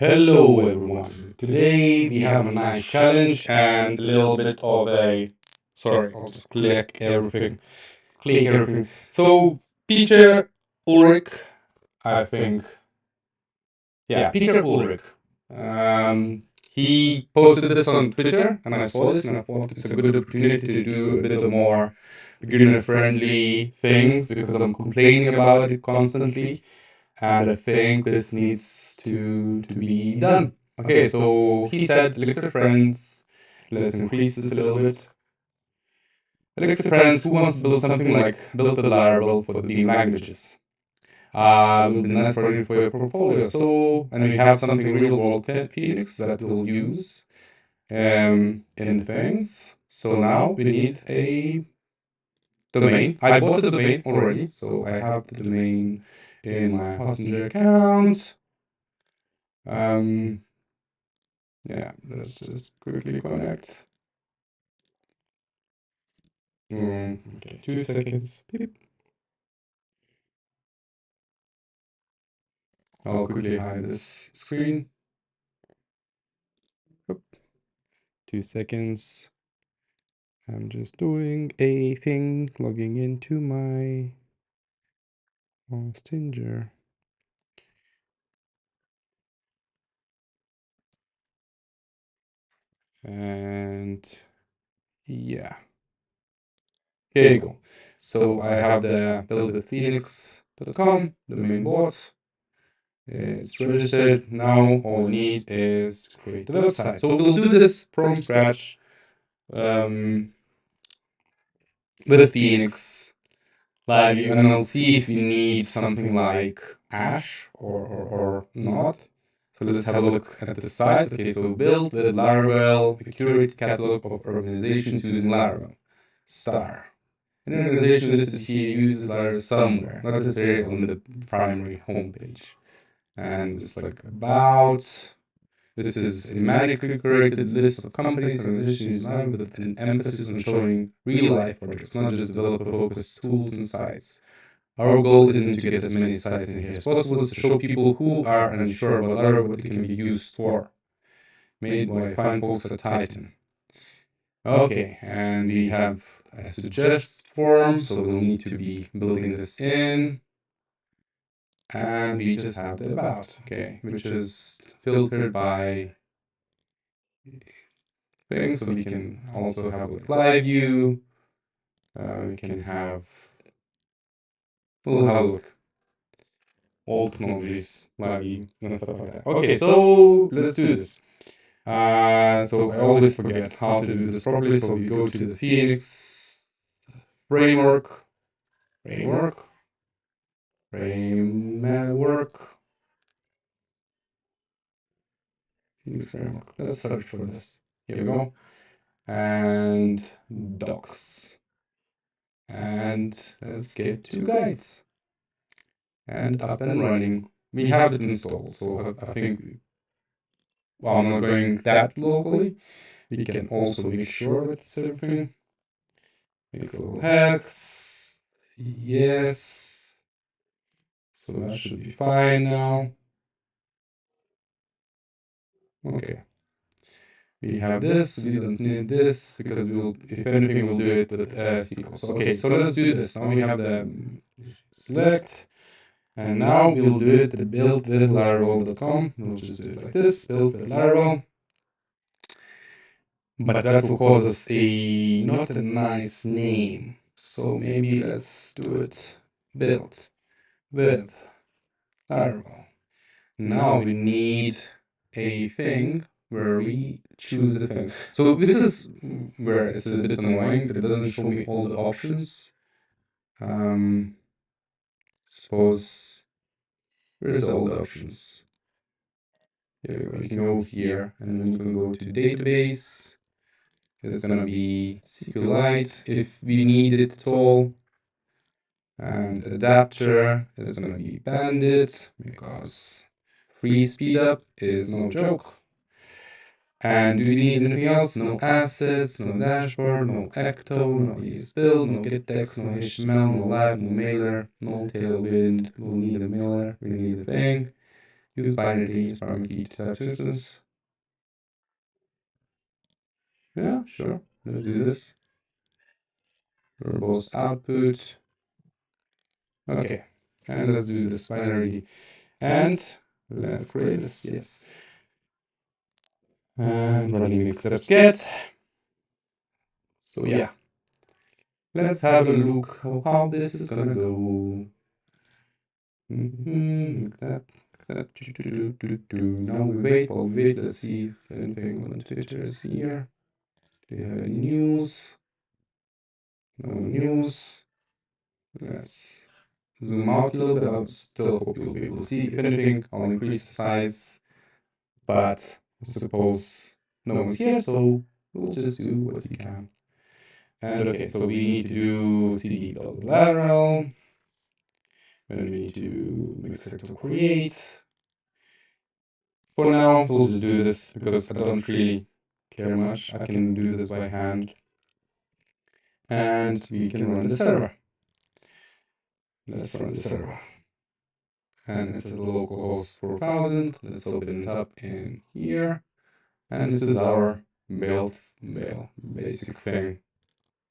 Hello everyone. Today we have a nice challenge and a little bit of a sorry, I'll just click everything. So Peter Ulrich, I think, yeah, Peter Ulrich. He posted this on Twitter and I saw this and I thought it's a good opportunity to do a bit of more beginner friendly things because I'm complaining about it constantly and I think this needs to be done. Okay, so he said, Elixir friends, let's increase this a little bit. Elixir friends, who wants to build something like build a Laravel for the being languages? Will be a nice project for your portfolio. So, and we have something real world Phoenix that we'll use in things. So now we need a domain. I bought the domain already, so I have the domain in my Hostinger account. Yeah, let's just quickly connect. Okay, 2 seconds. Beep. I'll quickly hide this screen. Oop. 2 seconds. I'm just doing a thing, logging into my Hostinger. And yeah, here you go. So I have the buildwithphoenix.com, the main bot. It's registered. Now all we need is to create the website. So we'll do this from scratch with Phoenix Liveview, and I'll see if you need something like Ash or not. So let's have a look at the site. Okay, so build with Laravel, the curated catalog of organizations using Laravel. Star. An organization listed here uses Laravel somewhere, not necessarily on the primary homepage. And it's like about. This is a manically curated list of companies and organizations using with an emphasis on showing real-life projects, not just developer-focused tools and sites. Our goal isn't to get as many sites in here as possible, it's to show people who are unsure about Laravel what it can be used for. Made by fine folks at Titan. Okay, and we have a suggest form, so we'll need to be building this in. And we just have the about, okay, which is filtered by things, so we can also have like live view. We can have, we'll have a look. All technologies, live view, and stuff like that. Okay, so let's do this. So I always forget how to do this properly. So we go to the Phoenix framework, framework. Phoenix framework. Let's search for this. Here we go. And docs. And let's get to guides. And up and running. We have it installed, so I think, well, I'm not going that locally. We can also make sure that it's everything. Make global hex. Yes. So that should be fine now. Okay. We have this, we don't need this, because we'll, if anything, we'll do it with SQL. So, okay, so let's do this. Now we have the select, and now we'll do it the build with Laravel.com. We'll just do it like this, build with Laravel. But that will cause us a not a nice name. So maybe let's do it build with Laravel. Now we need a thing where we choose the thing. So this is where it's a bit annoying. It doesn't show me all the options. Suppose where's all the options? Here we can go here, and then you can go to database. It's gonna be SQLite if we need it at all. And adapter is gonna be bandit because free speedup is no joke. And do we need anything else? No assets, no dashboard, no ecto, no ESBuild, no gettext, no HTML, no live, no mailer, no tailwind. We'll need a mailer, we need a thing. Use binary as primary key to type instance. Yeah, sure. Let's do this. Verbose output. Okay. And let's do this binary. And let's create this. Yes. And running next steps get. So yeah. Let's have a look how this is gonna go. Now we wait, while we wait, let's see if anything on Twitter is here. Do you have any news? No news. Let's zoom out a little bit. I still hope you'll be able to see. If anything, I'll increase the size, but I suppose no one's here, so we'll just do what we can. And okay, so we need to do cd build lateral. Then we need to make sector create. For now, we'll just do this because I don't really care much. I can do this by hand. And we can run the server. Let's run the server. And it's at localhost 4000. Let's open it up in here. And this is our build basic thing,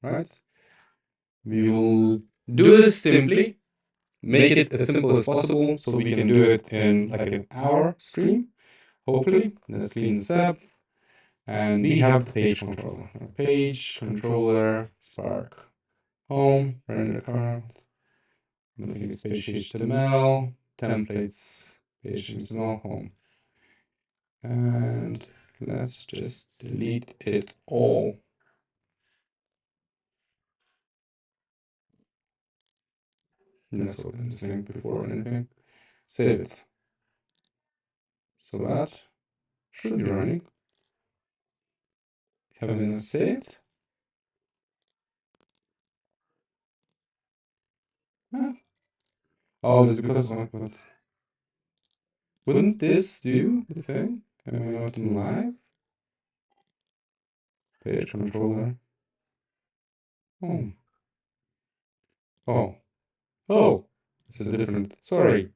right? We will do this simply, make it as simple as possible so we can do it in like an hour stream, hopefully. Let's clean this up. And we have the page controller. Page controller, Spark, home, render card. I think it's page HTML, templates, page HTML, home. And let's just delete it all. Let's open this link before anything. Save it. So that should be running. Haven't saved. Huh? Oh, this is because of what? Wouldn't this do the thing? Am I not in live? Page controller. Home. Oh. Oh. It's a different. Sorry.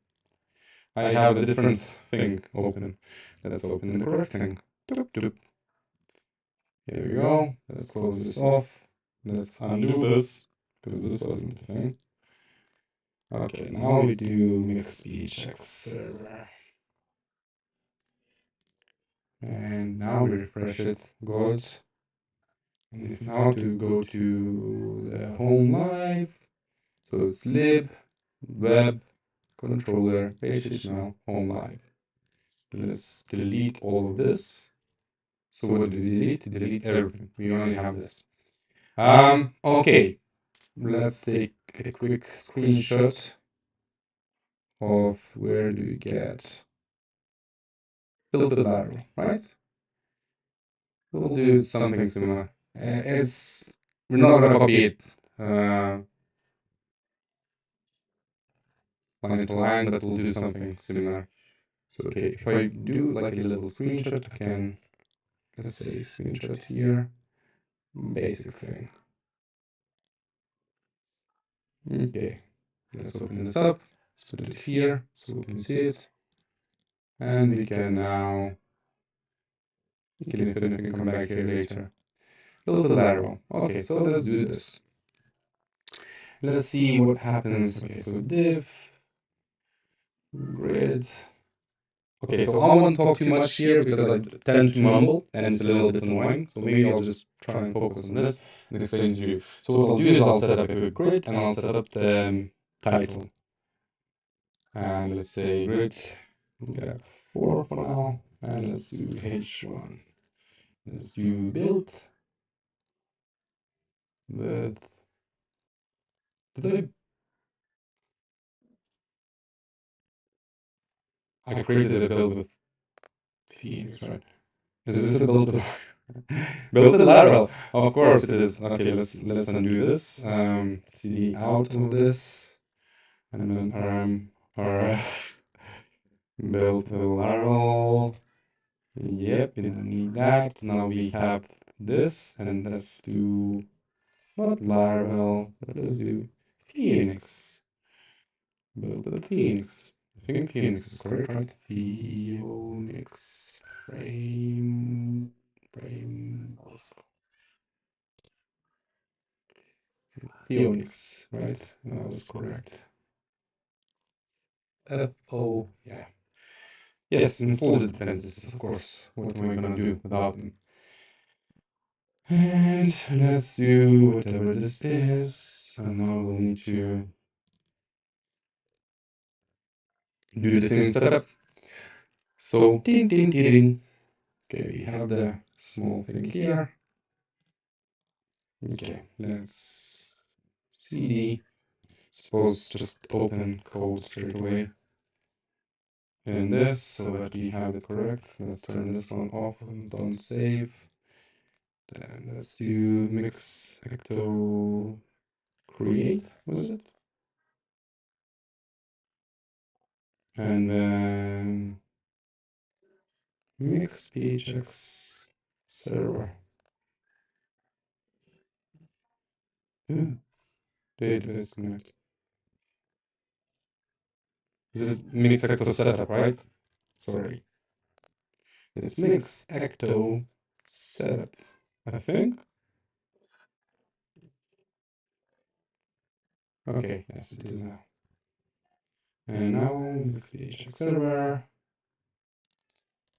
I have a different thing open. Let's open the correct thing. Doop, doop. Here we go. Let's close this off. Let's undo this because this wasn't the thing. Okay, now we do mix speed check server. And now we refresh it. Good. And if now to go to the home live, so it's lib, web, controller, page HTML, home live. Let's delete all of this. So what do we delete? Delete everything. We only have this. Okay. Let's take a quick screenshot of where do we get tilted lateral, right? We'll do something similar. We're not gonna copy it line to line, but we'll do something similar. So okay, if I do like a little screenshot, I can, let's say screenshot here, basic thing. Okay, let's open this up, let's put it here so we can see it. And we can now, we can if anything come back here later. Build the lateral. Okay, so let's do this. Let's see what happens. Okay, so div, grid. Okay, so I won't talk too much here because I tend to mumble and it's a little bit annoying. So maybe I'll just try and focus on this and explain it to you. So what I'll do is I'll set up a grid and I'll set up the title. And let's say grid, we'll get 4 for now. And let's do H1. Let's do build with, did I created a build with Phoenix, right? Is this a build with build the lateral? Of course it is. Okay, let's undo this. CD out of this, and then rf build the lateral. Yep, we don't need that. Now we have this, and let's do not lateral, but let's do Phoenix. Build the Phoenix. think Phoenix is correct, right? Phoenix frame of Phoenix, right? That was correct. Oh, yeah. Yes, install the dependencies, of course. What am I gonna do without them? And let's do whatever this is. And now we'll need to do the same setup. So, tin tin tin. Okay, we have the small thing here. Okay, let's cd. Suppose just open code straight away in this so that we have it correct. Let's turn this one off and don't save. Then let's do mix ecto create, was it? And then mix phx server. Database connect. This is mix ecto setup, right? Sorry. It's mix ecto setup, I think. Okay, yes, it is now. And now mix phx server.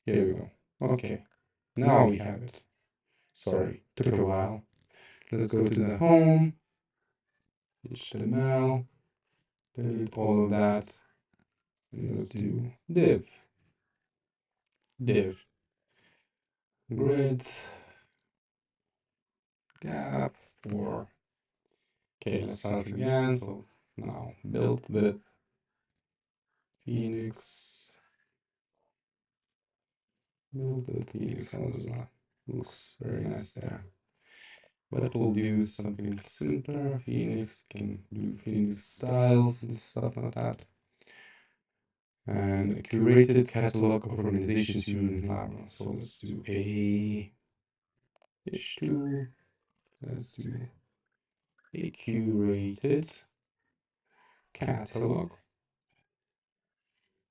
Here we go. Okay, now we have it. Sorry, took a while. Let's go to the home, HTML, delete all of that, and let's do div, grid, gap, 4. Okay, let's start again. So now build with Phoenix, how does that? Looks very nice there. But we'll do something simpler. Phoenix can do Phoenix styles and stuff like that. And a curated catalog of organizations using Laravel. So let's do a h2. Let's do a curated catalog.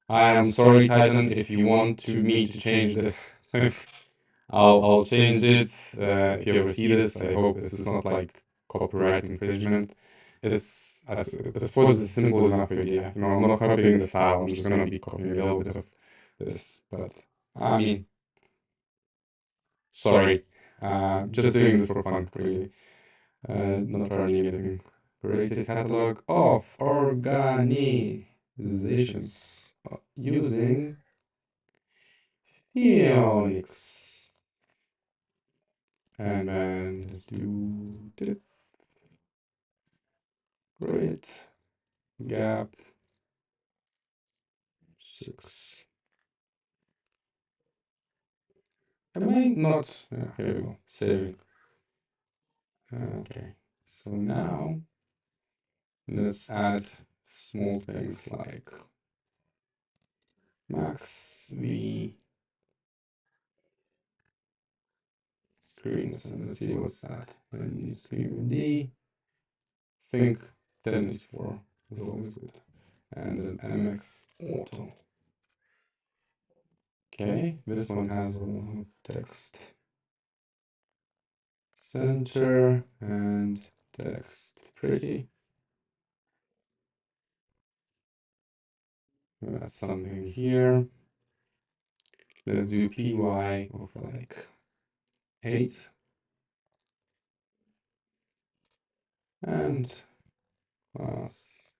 I am sorry, Titan, if you want me to change the I'll change it. If you ever see this, I hope this is not like copyright infringement. I suppose it's a simple enough idea. You know, I'm not copying the style. I'm just gonna be copying a little bit of this. But I mean, sorry, just doing this for fun, really. Not earning anything. Created catalog of organizations using Phoenix. And then let's do div grid gap 6. Am I not? Yeah, here we go. Saving. Okay. So now let's add small things like max v screens, and let's see what's that. And screen d. Think 1084 is always good. And then mx auto. Okay, this one has a lot of text. Center and text pretty. That's something here. Let's do py of like 8. And class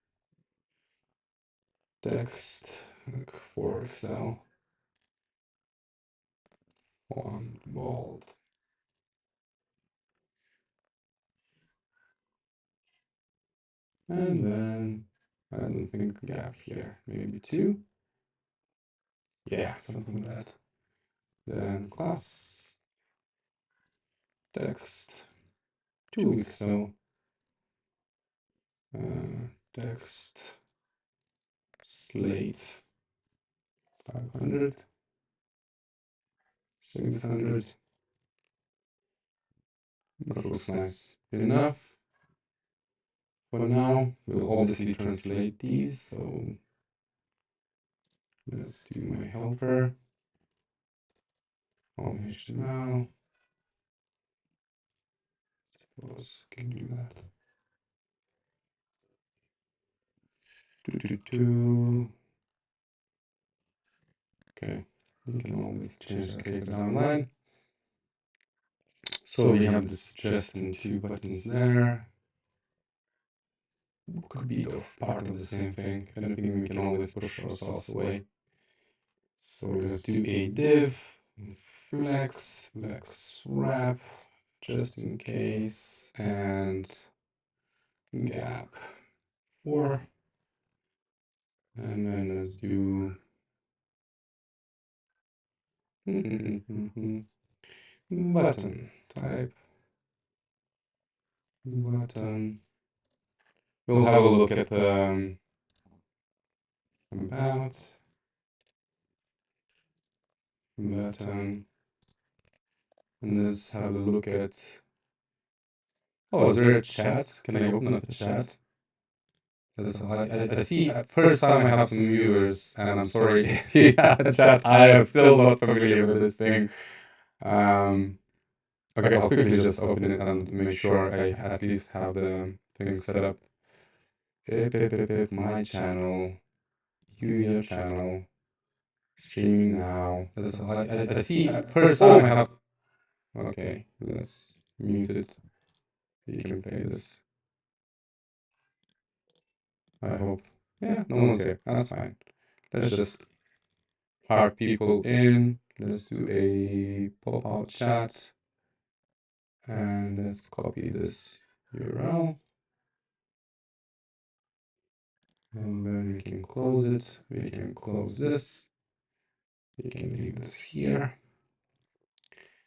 text like for Excel. Font bold. And then I don't think gap here. Maybe 2. Yeah, something like that. Then class text 2 Excel. Text slate 500. 600. That looks nice. Enough for now. We'll obviously translate these, so Let's do my helper. All HTML. Suppose I can do that. Okay, you can always change the case down the line. So we have the suggestion 2 buttons there. Could be part of the same thing. If anything, we can always push ourselves away. So let's do a div, flex wrap, just in case, and gap 4. And then let's do button type, button. We'll have a look at about, button, and let's have a look at, oh, is there a chat? Can I open up a chat? I see, first time I have some viewers, and I'm sorry if you have a chat, I am still not familiar with this thing. Okay, I'll quickly just open it and make sure I at least have the thing set up. My channel, your channel, streaming now. I see, first time I have, okay, let's mute it. You can play this. I hope. Yeah, no one's here. That's fine. Let's just hire people in. Let's do a pop-out chat. And let's copy this URL. And then we can close it. We can close this. We can leave this here.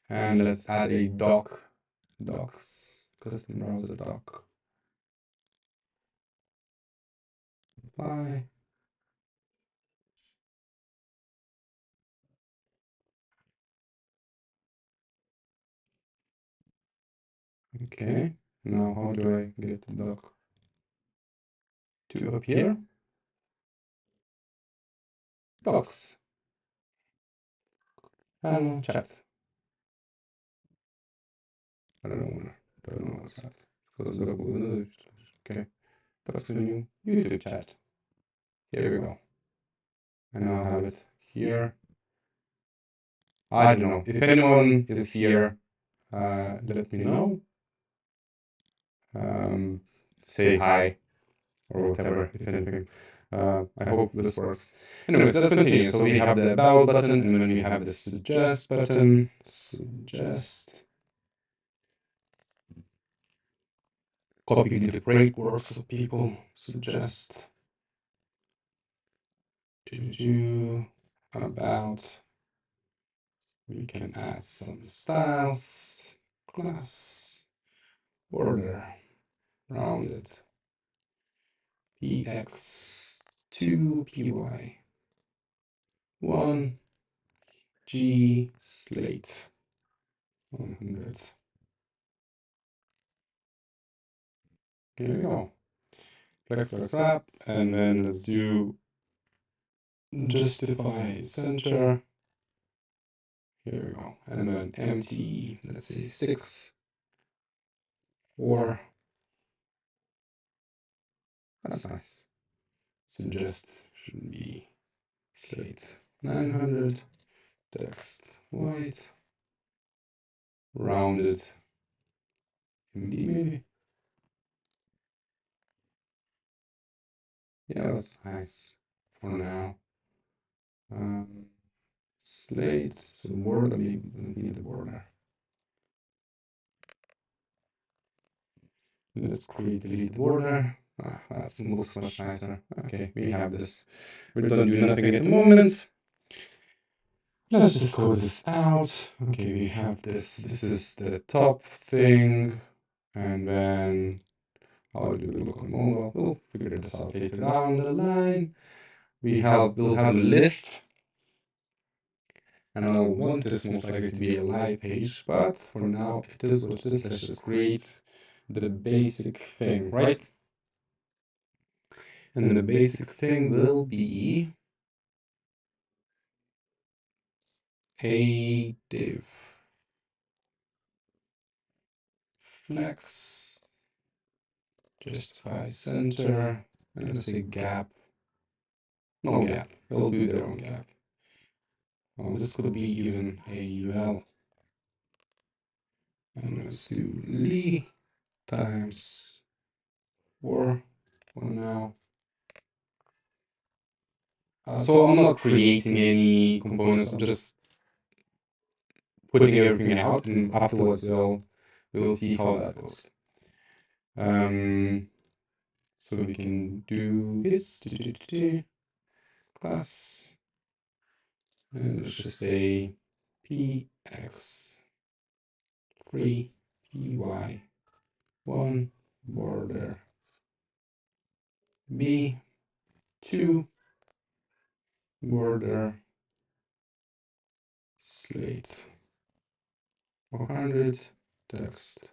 And let's add a docs, custom browser doc. Apply. Okay, now how do I get the doc to appear? Docs. And chat. I don't know what's that. Close the double window. Okay. Docs menu, YouTube chat. Here we go. I now have it here. I don't know. If anyone is here, let me know. Say hi or whatever, if anything. I hope this works. Anyways, let's continue. So we have the about button, and then we have the suggest button. Suggest. Copy the great works of people. Suggest. Do about. We can add some styles. Class. Border. Rounded. PX2 PY 1 G slate 100. Here we go. Flex wrap, and then let's do justify center. Here we go. And then empty, let's say 6, 4. That's nice. Suggest should be slate 900. Text white. Rounded. MD maybe. Yeah, that's nice for now. Slate, so border, maybe the border. Let's create the lead border. That looks much nicer. Okay, we have this. We don't do nothing at the moment. Let's just code this out. Okay, we have this. This is the top thing. And then I'll do the local mobile. We'll figure this out later down the line. We'll have a list. And I'll want this most likely to be a live page, but for now it is what it is. Let's just create the basic thing, right? And the basic thing will be a div flex justify center, and let's say gap. No gap. They'll do their own gap. This could be even a UL. And let's do Li times 4 now. So I'm not creating any components, I'm just putting everything out, and afterwards we'll see how that goes. So we can do this class, and let's just say px3 py1 border b2 border slate 400 text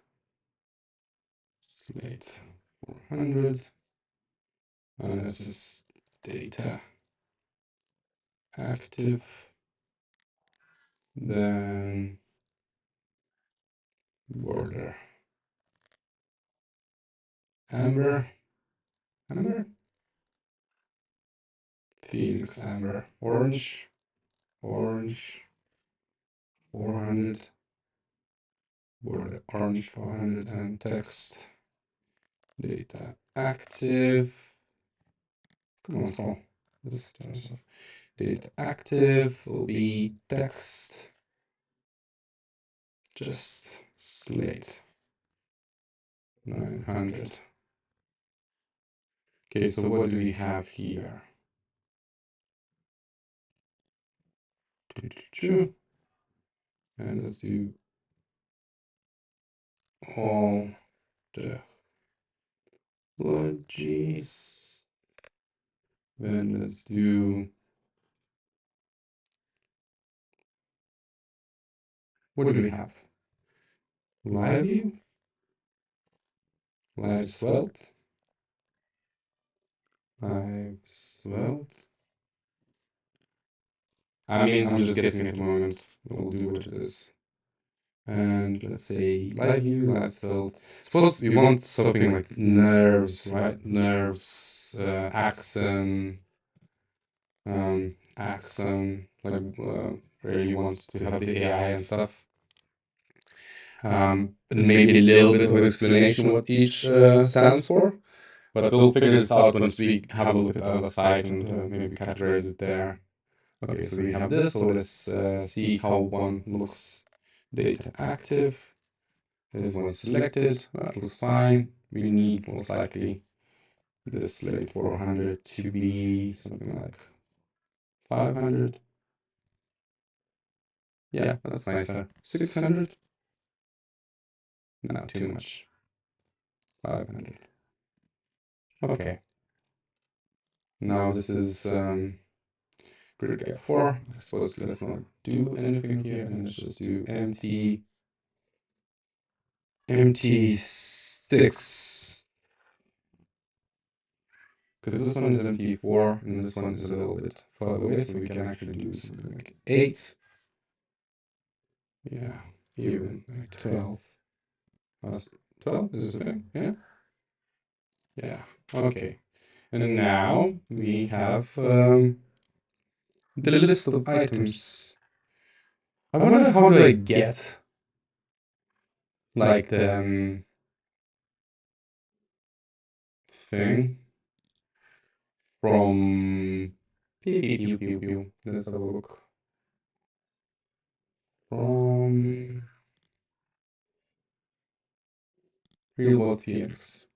slate 400, and this is data active, then border amber Phoenix amber orange 400 border orange 400, and text data active. Come on, small. This data active will be text just slate 900. Okay, so what do we have here? And let's do all the logis. Then let's do, what do we have? Liveview, live svelte, live svelte. I mean, I'm just guessing at the moment. We'll do what it is. And let's say Liveview, live svelte. Suppose we want something like nerves, right? Nerves, axon, like where you want to have the AI and stuff. And maybe a little bit of explanation what each stands for. But we'll figure this out once we have a look at the other side and maybe categorize it there. Okay, so we have this, so let's see how one looks. Data active. This one's selected, that looks fine. We need most likely this slate 400 to be something like 500. Yeah, that's nicer. 600? No, too much. 500. Okay. Now this is grid gap 4. I suppose let's not do anything here, and let's just do empty 6. Because this one is empty 4, and this one is a little bit further away, so we can actually do something like 8. Yeah, even like 12. 12 is a thing, yeah? Yeah, okay. And now we have the list of items. I wonder how do I get like the thing from Let's have a look. From real world Phoenix.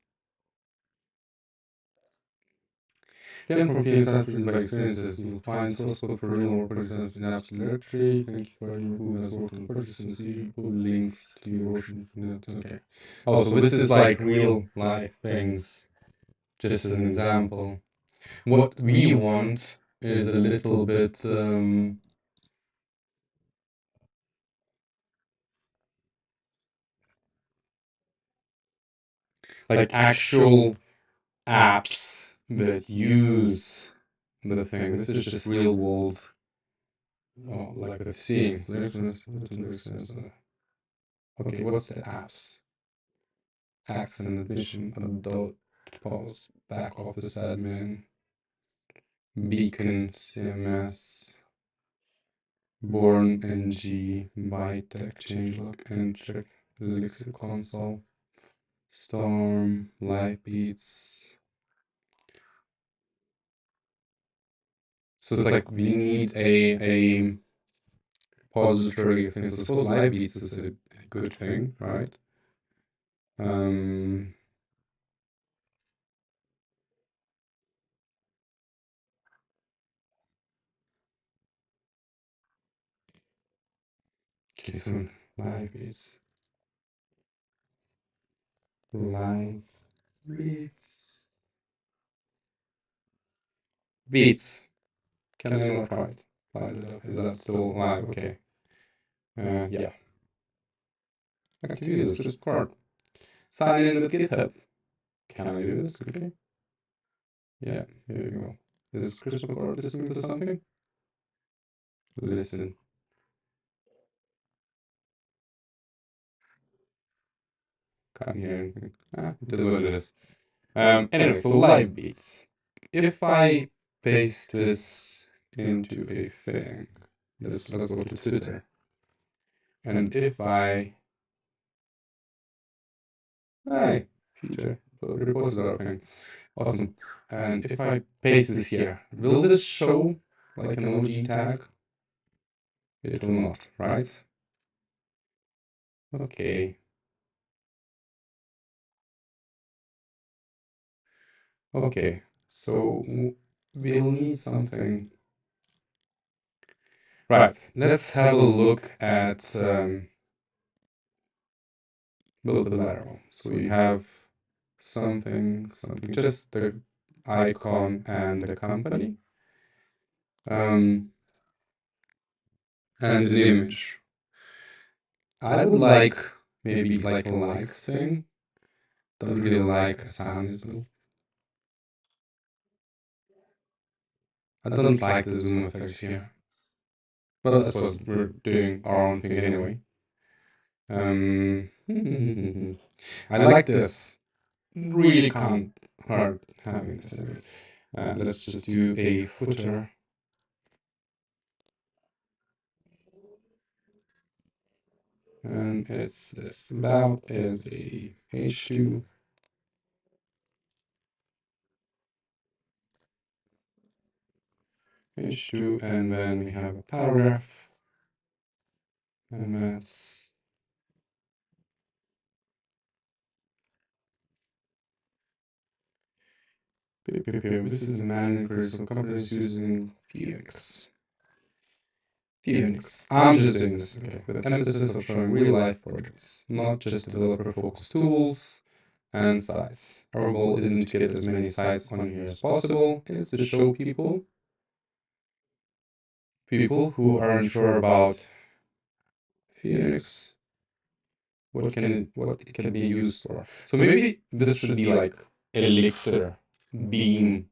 Again, from Phoenix Attribute by experiences, you'll find source code for real world purchases in Apps Directory. Thank you for anyone who has worked on purchases and see put links to your version. Okay. Oh, so this is like real life things. Just as an example. What we want is a little bit like actual apps that use the thing. This is just real world Oh, like with seeing. Okay, what's the apps? Accent admission, adult pause, back office admin, beacon, CMS, born ng, bytech, changelog, enter, Elixir console, storm, live beats. So it's like we need a repository of things. So suppose live beats is a good thing, right? Um, okay, so live beats. Live beats. Beats. Can I not try it? Is that still live? Okay. Yeah. Active users, just card. Sign in with GitHub. Can I do this quickly? Yeah, here you go. Is Chris McCord listening to something? Listen. Can't hear anything. It is what it is. Anyway, so live beats. If I paste this into a thing, let's go to Twitter. And if I Hi, feature repository thing. Awesome. And if I paste this here, will this show like an OG tag? It will not, right? Okay. Okay. So we'll need something. Right. Let's have a look at build the Laravel. So we have something, just the icon and the company, and an image. I would like maybe like a likes thing. Don't really like a sounds build. I don't like the zoom effect here. But I suppose we're doing our own thing anyway. I like this. Really can't hurt having this. Let's just do a footer. And it's this. About is a H2. H2, and then we have a paragraph. And that's this is a man increase of companies using Phoenix. Phoenix. I'm just doing this, okay, with emphasis of showing real life projects, not just developer focused tools and sites. Our goal isn't to get as many sites on here as possible, it's to show people who are unsure about Phoenix what it can be used for. So maybe this should be like Elixir, Beam,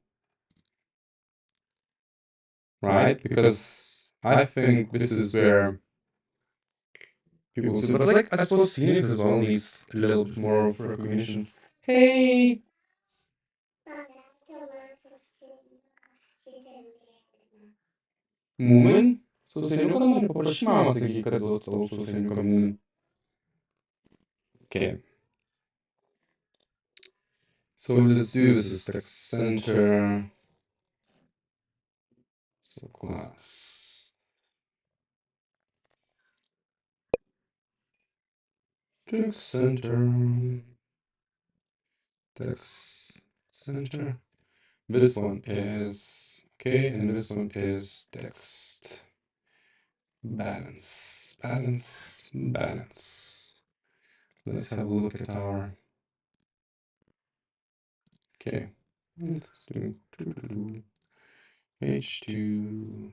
right? Because I think this is where people see. But like I suppose Phoenix as well needs a little bit more of recognition. Hey. Mumin? Sausainiuką nori paprašyti mamą, sakyk, kad duotų tau sausainiuką Mumin. Okay. So let's do this is text center. So class. Text center. Text center. This one is okay, and this one is text. Balance. Balance. Balance. Let's have a look at our. Okay. Let's do H2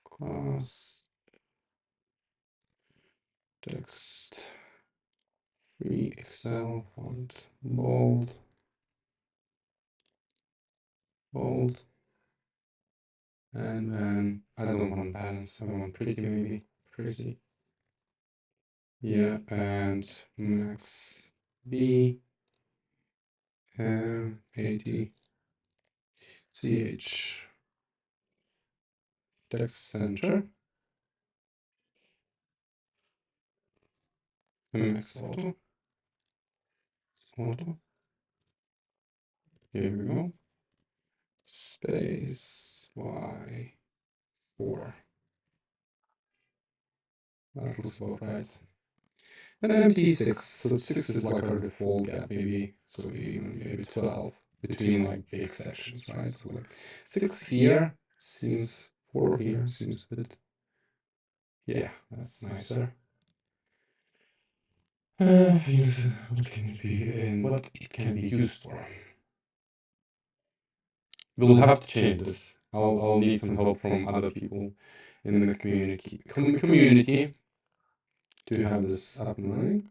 class text free Excel font bold bold And then I don't want balance. I want pretty, maybe pretty. Yeah, and max B 80 ch text center max auto. Here we go. Space Y4. That looks about right. And MT6, so 6 is like our default gap, maybe, so even maybe 12 between like big sections, right? So like 6 here seems 4 here seems a bit, yeah, that's nicer. What can it be and what it can be used for? We'll have to change this. I'll need some help from other people in the community to have this up and running.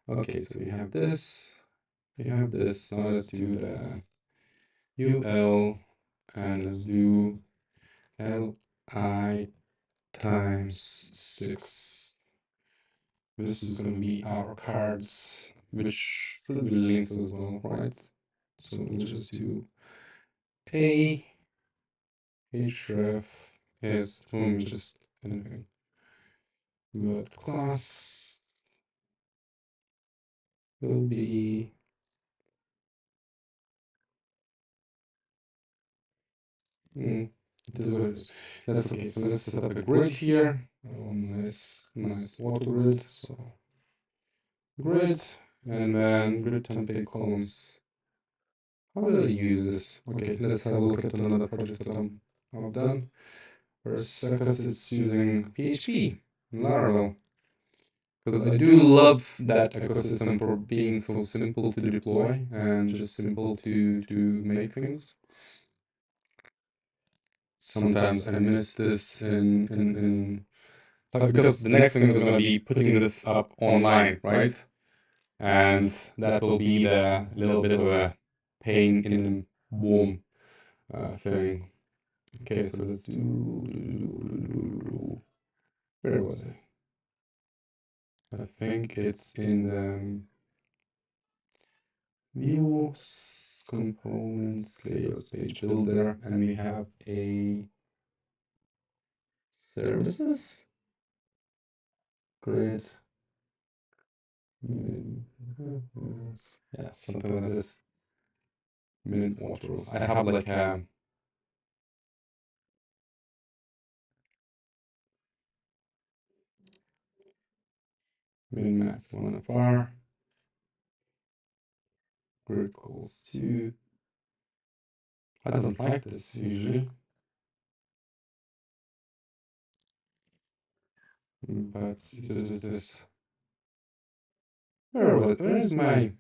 Okay, so we have this. We have this. Now let's do the UL and let's do LI times 6. This is going to be our cards, which should be links as well, right? So we'll just do A href is just anything. But class will be it is what it is. That's okay. So let's set up a grid here. Nice auto grid. So grid and then grid template columns. How do I use this? Okay, let's have a look at another project that I've done. Whereas because it's using PHP and Laravel. Because I do love that ecosystem for being so simple to deploy and just simple to make things. Sometimes I miss this in like, because the next thing is going to be putting this up online, right? And that will be the little bit of a pain in the womb thing. Okay, so let's do. Where was it? I think it's in the views, components, layouts, page builder, and we have a services grid. Yeah, something like this. Min autos. I have like a min max 1FR. Grid calls 2. I don't like this usually. But it is it is. Where is my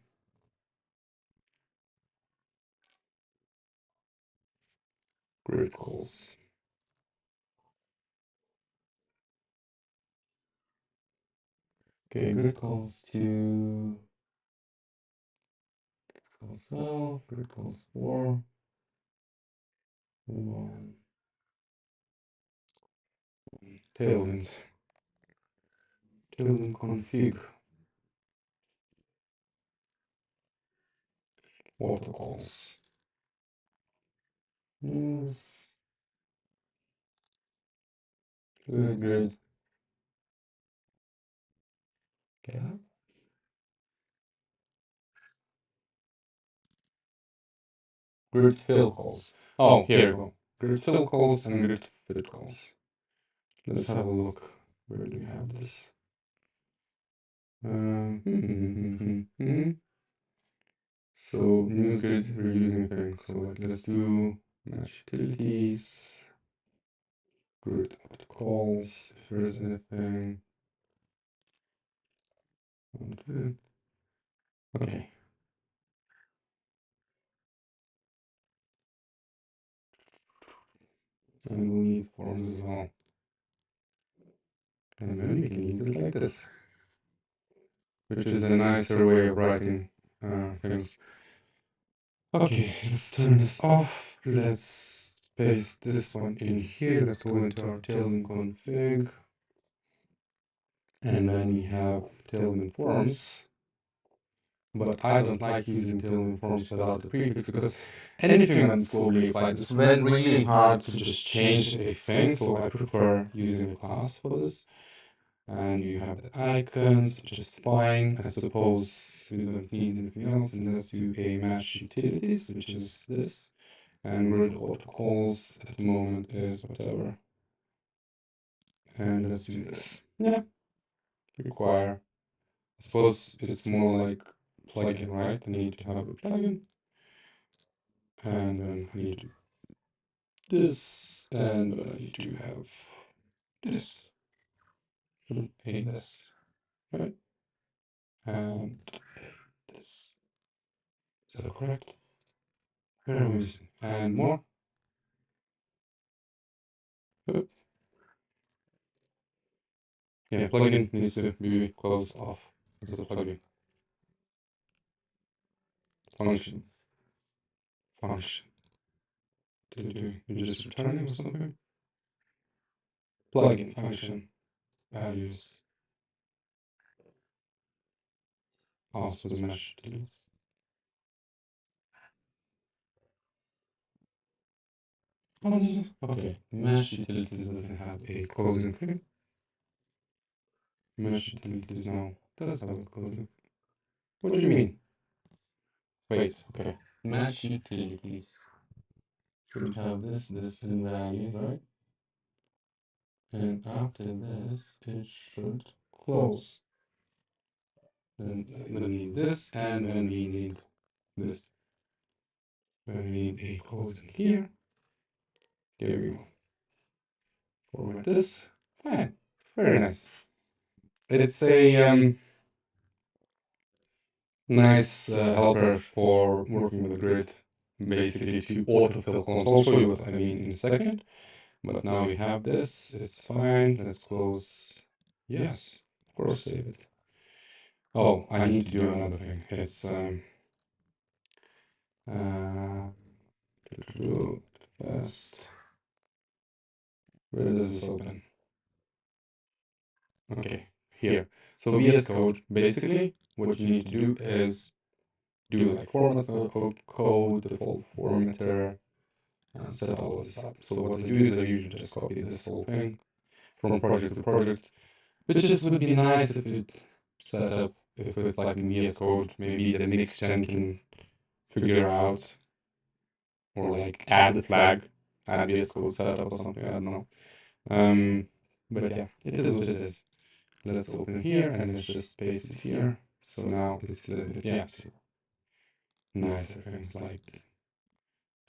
grid calls? Okay, grid calls 2. Calls L, grid calls 4. 1. Tailwind. Tailwind config. Auto calls. Use grid. Okay. Grid fill calls. Oh, here we go. Grid fill calls and grid fit calls. Let's have a look. Where do we have this? So new grid reusing thing. So like, let's do match utilities, grid calls if there's anything. Okay. And we'll need forms as well. And then we can use it like this, which is a nicer way of writing things. Okay, let's turn this off. Let's paste this one in here. Let's go into our Tailwind config. And then we have Tailwind forms. But I don't like using Tailwind forms without the prefix because anything that's globally applied is then really hard to just change a thing. So I prefer using a class for this. And you have the icons, which is fine. I suppose we don't need anything else. And let's do a mesh utilities, which is this. And grid autocalls at the moment is whatever. And let's do this. Yeah. Require. I suppose it's more like plugin, right? I need to have a plugin. And then I need to this. And then I need to have this. And this. Right? And this. Is that correct? Where am I missing? And more. Yep. Yeah, plugin needs to be closed off as a plugin. Function. Function. Did you just returning or something? Plugin function. Values. Also the mesh utilities. Oh, does it? Okay. Mesh utilities doesn't have a closing thing. Mesh utilities now does have a closing. What do you mean? Wait, okay. Mesh utilities should have this in values, right? And after this, it should close. Then we need this, and then we need this. Then we need a closing here. There we go. Format this. Fine. Very nice. It's a nice helper for working with the grid, basically to autofill columns. I'll show you what I mean in a second. But now we have this. It's fine. Let's close. Yes, of course, save it. Oh, I need to do another thing. It's uh, fast. Where does this open? Okay, here. So VS Code, basically, what you need to do is do like format code, default formatter, and set all of this up. So what I do is I usually just copy this whole thing from project to project, which just would be nice if it set up, if it's like in VS Code, maybe the Mixgen can figure out, or like add the flag, add VS Code setup or something, I don't know. But yeah, it is what it is. Let's open here and let's just paste it here. So now it's a little bit, yeah, see, nicer things like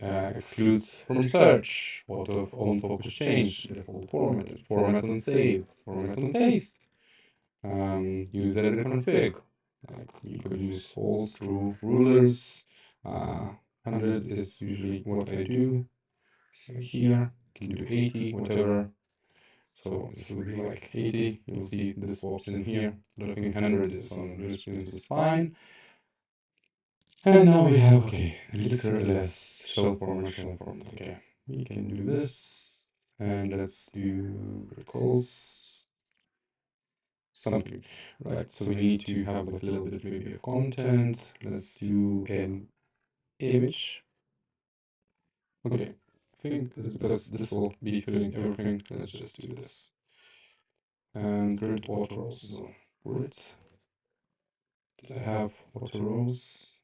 exclude from search, auto on focus change, default format, format and save, format and paste, use editor config. Like you could use false, true, rulers. 100 is usually what I do. So here, you can do 80, whatever. So this would be like 80. You'll see this pops in here. I think 100 is on blue screens is fine. And now we have, okay, Elixir less shell format, shell format. Okay, we can do this. And let's do recalls something. Right, so we need to have like a little bit maybe of content. Let's do an image. Okay, I think it's because this will be filling everything. Let's just do this. And grid auto rows. So grid. Did I have auto rows?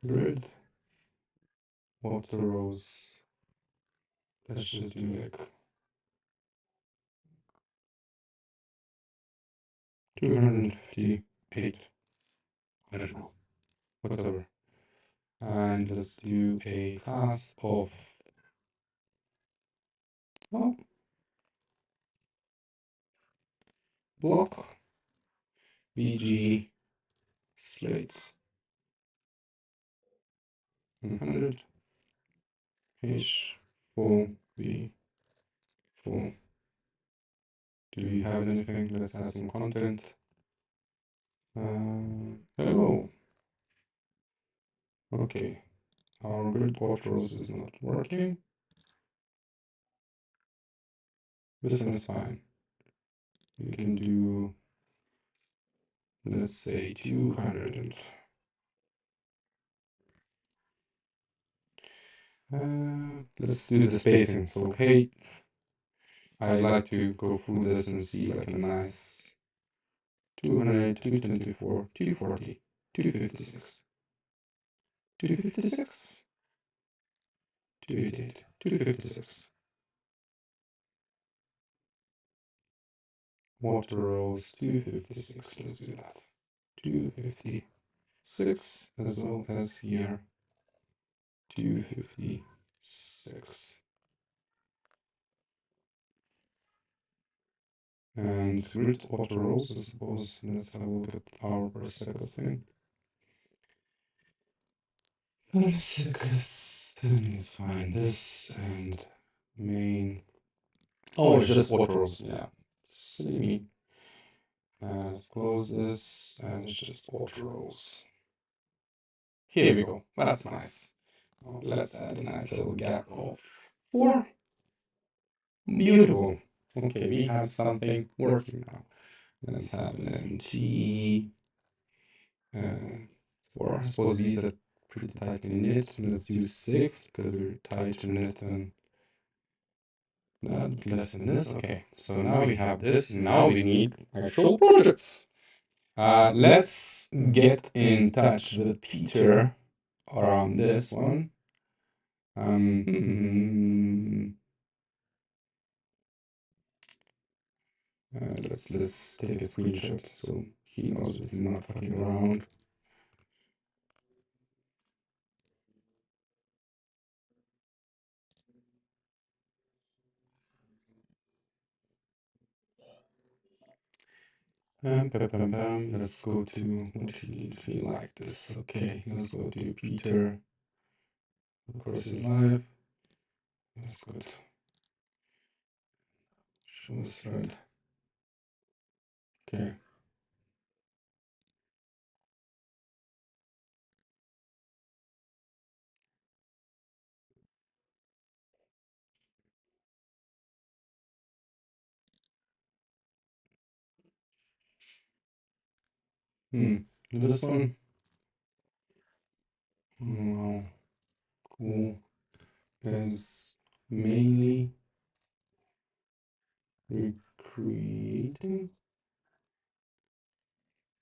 Grid. Auto rows. Let's just do like 258. I don't know. Whatever. And let's do a class of, oh, block bg slates 100 h full b full. Do we have anything? Let's add some content. Hello. Okay, our grid portals is not working. This one is fine. We can do, let's say, 200 and let's do the spacing. So hey, I'd like to go through this and see like a nice 200, 224, 240, 256, 256, 288, 256. Water rolls 256. Let's do that. 256 as well as here 256. And grid water rolls, I suppose. Let's have a look at our per second thing. Per second is fine. This and main. Oh, it's just water rolls. Yeah. Silly me. Let's close this and it's just water rolls. Here we go. That's nice. Let's add a nice little gap of 4. Beautiful. Okay, we have something working now. Let's have an empty 4. I suppose these are pretty tightly knit. Let's do 6 because we're tight knit and that less than this. Okay, so now we have this. Now we need actual projects. Let's get in touch with Peter around this one. Let's take a screenshot so he knows that we're not fucking around. Let's go to what he like this. Okay, let's go to Peter. Of course, he's live. That's good. Show thread. Okay. This one. Wow. Cool. Is mainly recreating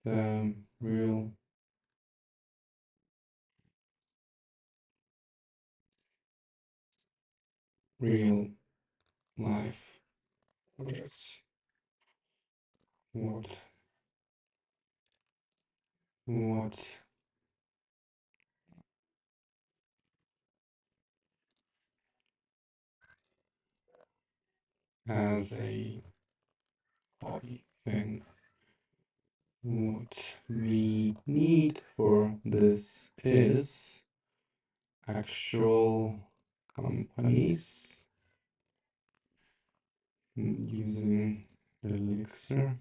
the real life projects. What as a hobby thing. What we need for this is actual companies using Elixir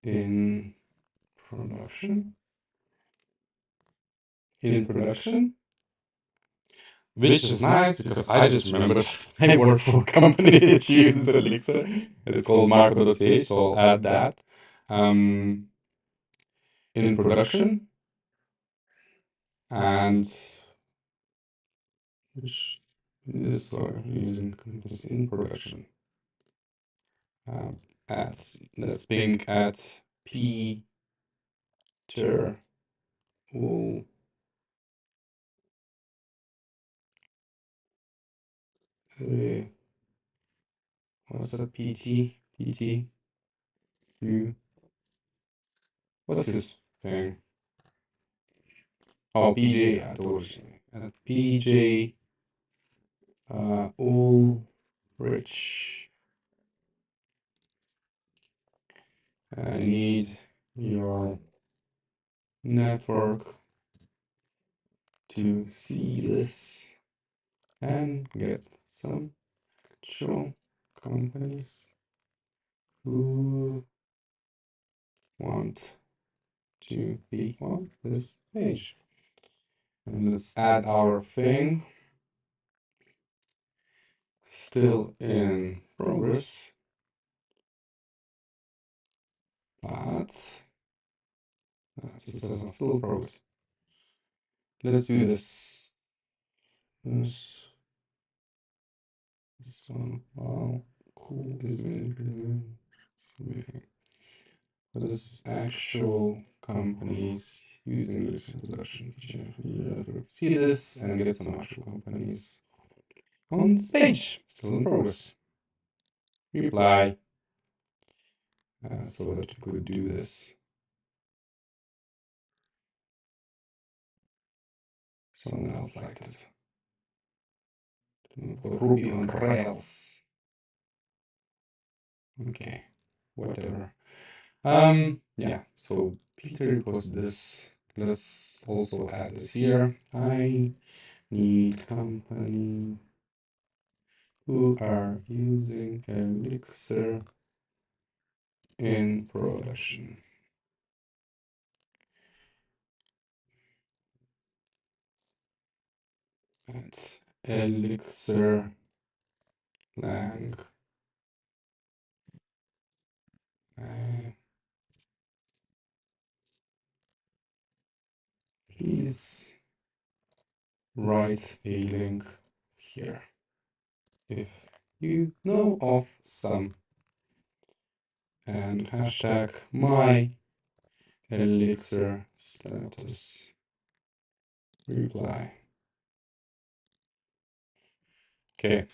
in production. Which is nice because I just remembered I work for a company that uses Elixir. It's called Marco.ch, so I'll add that. In production, and which is using companies in production. Let's ping at Peter. Ooh. What's a PT? PT? You? What's his thing? Oh, PJ. I told you. At PJ Ulrich. I need your network to see this and get some actual companies who want to be on this page. And let's add our thing. Still in progress. But it says I'm still in progress. Let's do this. This one. Wow, cool. Is everything. But this is actual companies using this introduction. You see this and get some actual companies on this page. Still in progress. Reply so that we could do this. Someone else liked it. Ruby on Rails. Okay, whatever. Yeah, so Peter posted this. Let's also add this here. I need company who are using Elixir in production. That's Elixir lang. Please write a link here if you know of some. And hashtag my Elixir status reply. Okay.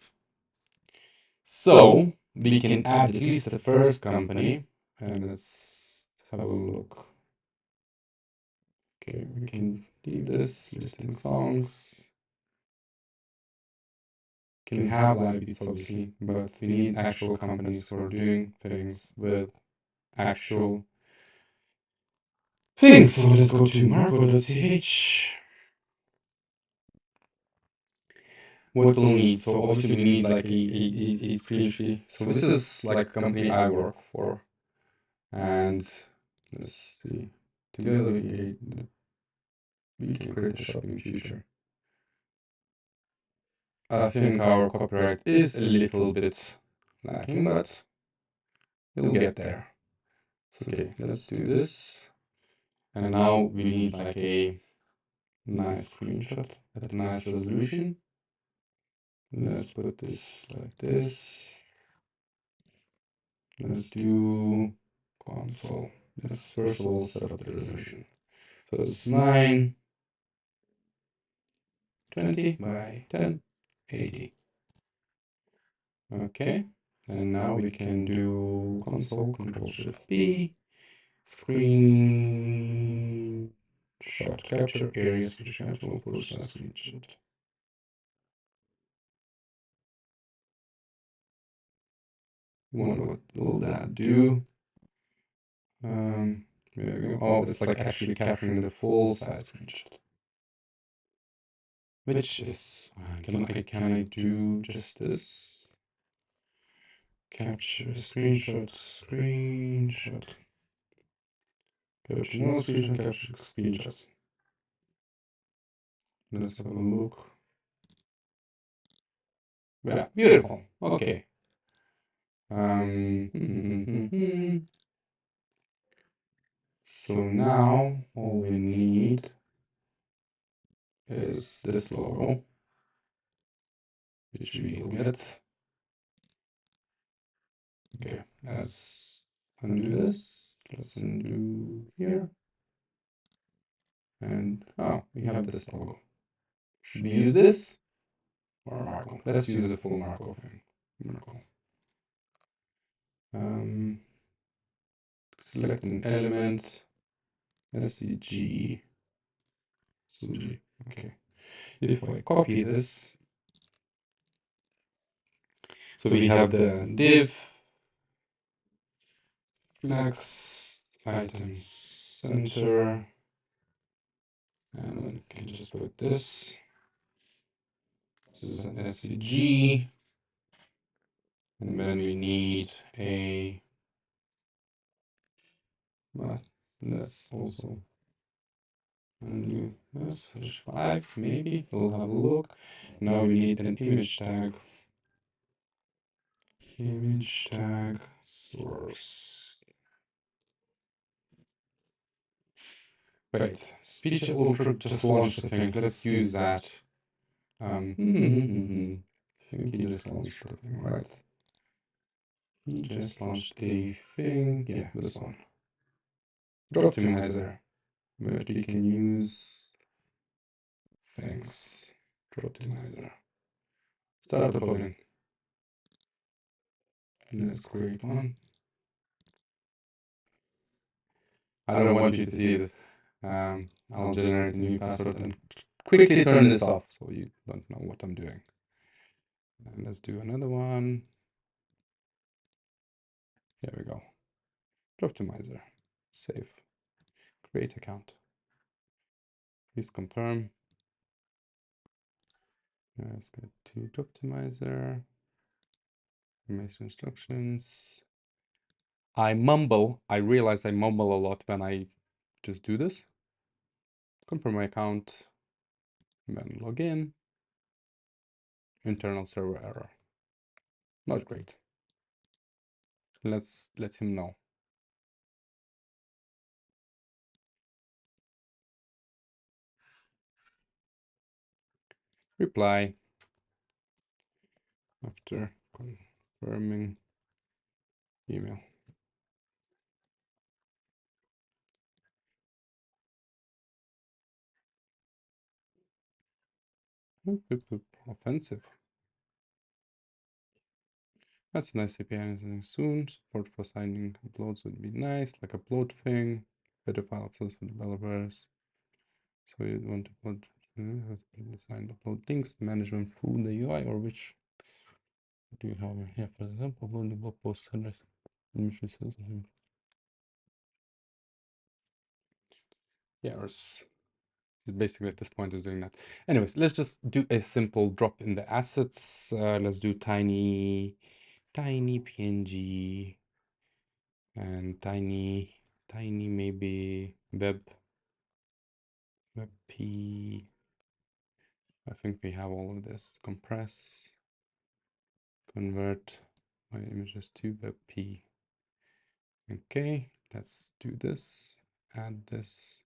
So we can add at least the first company, and let's have a look. Okay, we can leave this listing songs. Can have live beats obviously, but we need actual companies who are doing things with actual things. So let's go to marco.ch. What we'll need. So obviously we need like a screenshot. So this is like a company I work for. And let's see. Together we can create a shop in future. I think our copyright is a little bit lacking, but we'll get there. So, okay, let's do this. And now we need like a nice screenshot at a nice resolution. Let's put this like this. Let's do console. Let's first of all set up the resolution. So it's 920 by 1080. Okay, and now we can do console Control Shift P, screen shot capture area, screen capture, of course, screenshot. Wonder what will that do? There we go. Oh, it's like actually capturing the full size screenshot. Which is can I do just this? Capture screenshot, capture no screenshot, capture screenshot. Let's have a look. Yeah, beautiful. Okay. So now all we need is this logo, which we'll get. Okay, let's undo this. Let's undo here. And we have this logo. Should we use this or Marco? Let's use the full Marco thing. Marco. Select an element. SCG. SCG. Okay. If I copy this, so we have the div flex items center, and then we can just put this. This is an SCG, and then we need a Let's also undo this, /5 maybe. We'll have a look. Now we need an image tag. Image tag source. Wait, speech override just launched the thing. Let's use that. I think he just launched the thing, right? He just launched a thing. Yeah, this one. Drop optimizer. But we can use things. Drop optimizer. Start uploading. Let's create one. I don't want you to see this. I'll generate a new password and quickly turn this off so you don't know what I'm doing. And let's do another one. Here we go. Optimizer. Save. Create account. Please confirm. Let's get to optimizer. Information instructions. I realize I mumble a lot when I just do this. Confirm my account. Then log in. Internal server error. Not great. Let's let him know. Reply after confirming email. Offensive. That's a nice API anything soon. Support for signing uploads would be nice, like upload thing. Better file uploads for developers. So you want to upload signed upload links, management through the UI, or which do you have here? For example, upload the blog post address. Yeah, or basically at this point is doing that. Anyways, let's just do a simple drop in the assets. Let's do tiny PNG and tiny maybe WebP. I think we have all of this. Compress, convert my images to WebP. Okay, let's do this. Add this.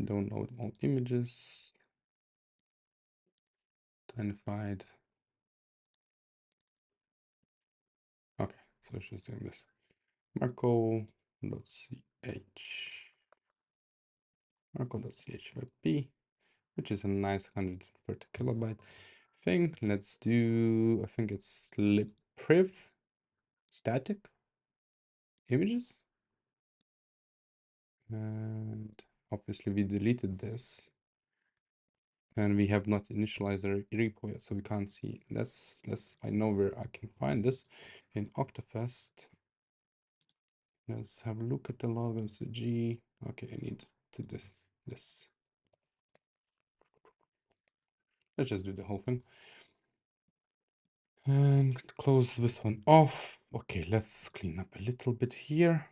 Download all images. Tinified. Okay, so it's just doing this. Marco.ch. Marco.ch WebP, which is a nice 130 kilobyte thing. Let's do, I think it's libpriv static images. And obviously we deleted this. And we have not initialized the repo yet, so we can't see. I know where I can find this in Octafest. Let's have a look at the log as a G. Okay, I need to this. Let's just do the whole thing. And close this one off. Okay, let's clean up a little bit here.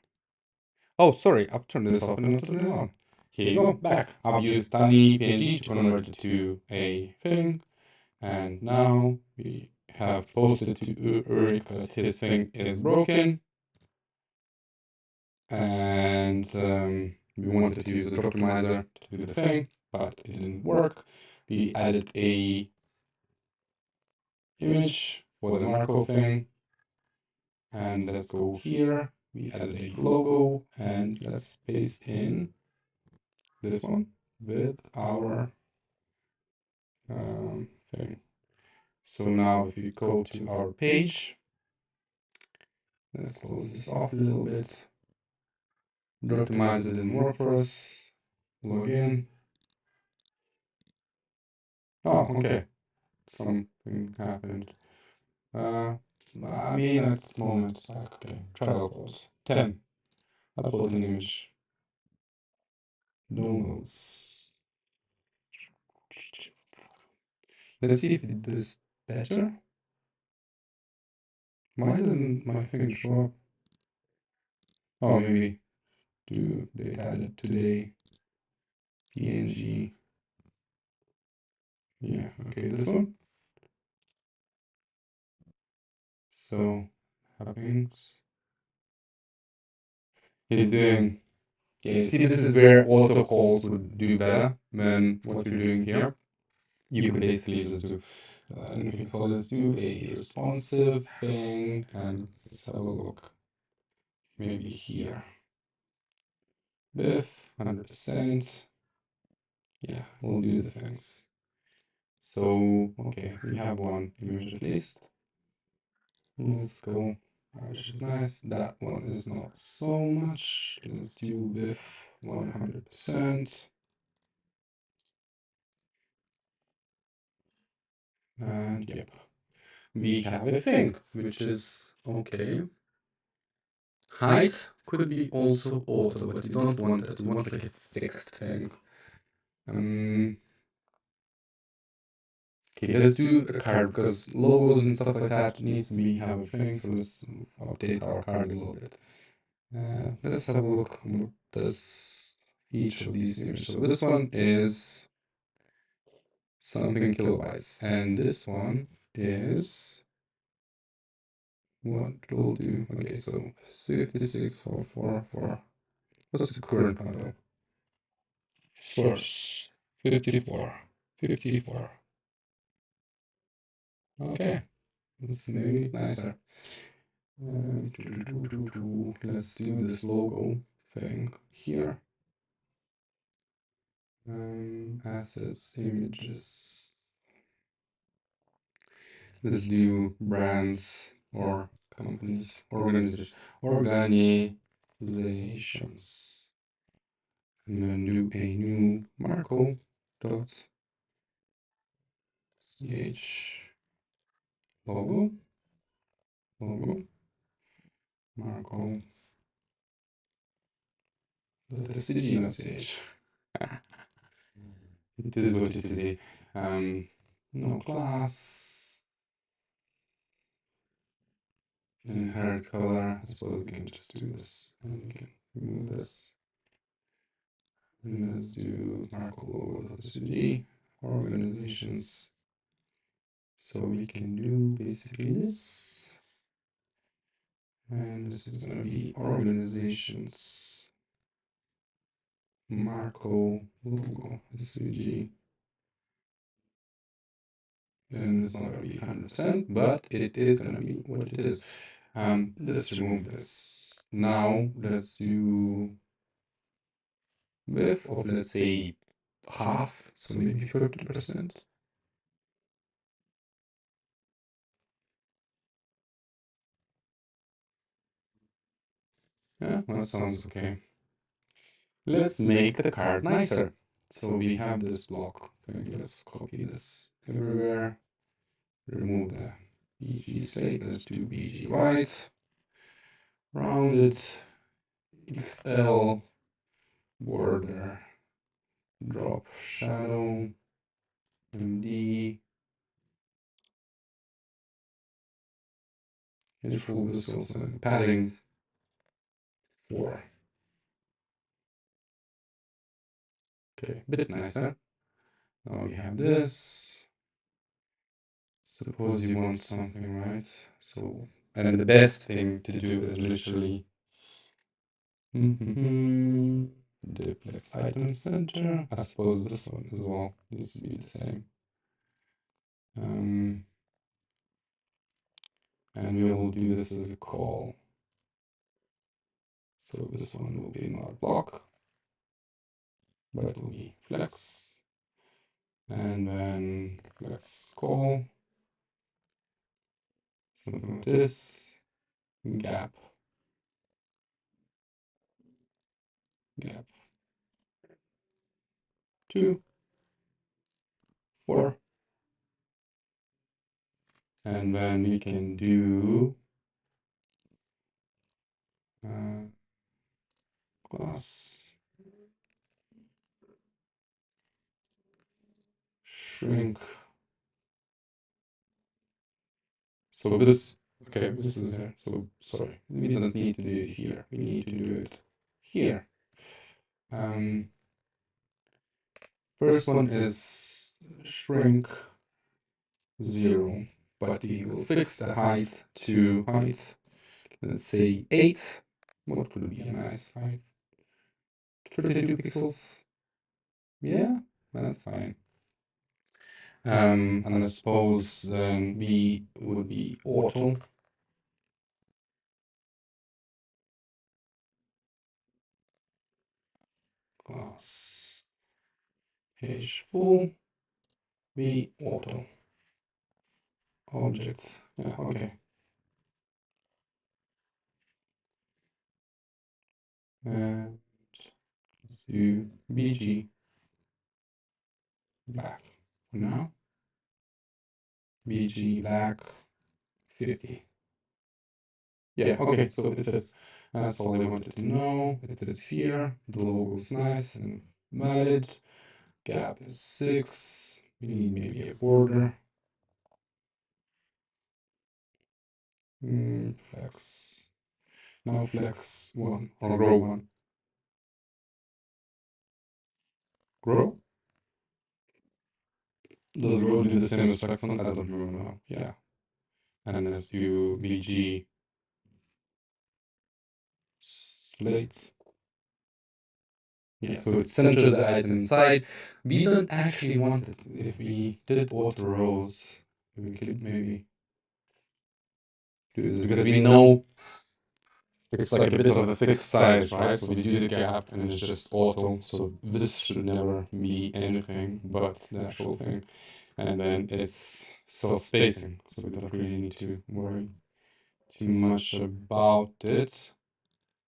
Oh, sorry, I've turned this off and not turned it on. Here you go, back. I've used tiny PNG to convert it to a thing. And now we have posted to Ulrich that his thing is broken. And we wanted to use the optimizer to do the thing, but it didn't work. We added a image for the Marco thing. And let's go here. We added a logo and let's paste in this one with our thing. So now if we go to our page, let's close this off a little bit. The optimizer didn't work for us. Log in. Oh, okay. Something happened. I mean, at this moment, it's like, okay, try uploads. 10. Upload an image. Downloads. Let's see if it does better. Why doesn't my thing show up? Oh, maybe do they add it today? PNG. Yeah, okay, this one. So happens. He's doing. Okay, see, this is where auto calls would do better than what you're doing here. You can basically just do anything. So let's do a responsive thing and let's have a look. Maybe here. With 100%. Yeah, we'll do the things. So, okay, we have one image at least. Let's go, which is nice. That one is not so much. Let's do with 100%. And yep, we have a thing, which is okay. Height could be also auto, but you don't want that. You want like a fixed thing. Okay, let's do a card because logos and stuff like that needs to be have a thing. So let's update our card a little bit. Let's have a look what does each of these images. So this one is something kilobytes, and this one is what we'll do. Okay, so 56444. What's the current model? Source 54. 54. Okay, let's maybe nicer. Let's do this logo thing here. Assets, images. Let's do brands or companies, organizations, and then do a new Marco dot ch logo Marco dot scg not ch. It is what it is. No class. Inherit color. I suppose we can just do this and we can remove this. And let's do Marco logo.cg organizations. So we can do basically this. And this is gonna be organizations. Marco logo SVG. And it's not gonna be 100%, but it is gonna be what it is. Let's remove this. Now let's do width of, let's say, half, so maybe 50%. Yeah, that sounds okay. Let's make the card nicer. So we have this block thing. Let's copy this everywhere. Remove the BG slate. Let's do BG white. Rounded XL border. Drop shadow. MD. And full visual padding 4. Okay, a bit nicer. Now we have this. Suppose you want something, right? So, and the best thing to do is literally duplex item center. I suppose this one as well needs to be the same. And we will do this as a call. So this one will be not block, but it will be flex. And then flex call. Something like this. Gap. Gap. 2. 4. And then we can do class shrink. So this Okay, this is here. So sorry, we don't need to do it here. We need to do it here. Um, First one is shrink 0, but we will fix the height to height. Let's say 8. What could be a nice height? 32 pixels. Yeah, that's fine. And I suppose then we would be auto. Class h full v auto objects. Yeah, okay. And let's do bg black for now. bg black 50. Yeah, okay, so it fits. That's all I wanted to know. It fits here. The logo is nice and valid. Gap is 6. We need maybe a border. Flex. Now flex 1 or grow 1. Grow? Does grow do the same as flex 1? I don't remember now. Yeah. And let's do bg slate. Yeah, so it centers the item inside. We don't actually want it. If we did auto rows, we could maybe do this because we know it's like a bit of a fixed size, right? So we do the gap and it's just auto. So this should never be anything but the actual thing. And then it's self-spacing. So we don't really need to worry too much about it.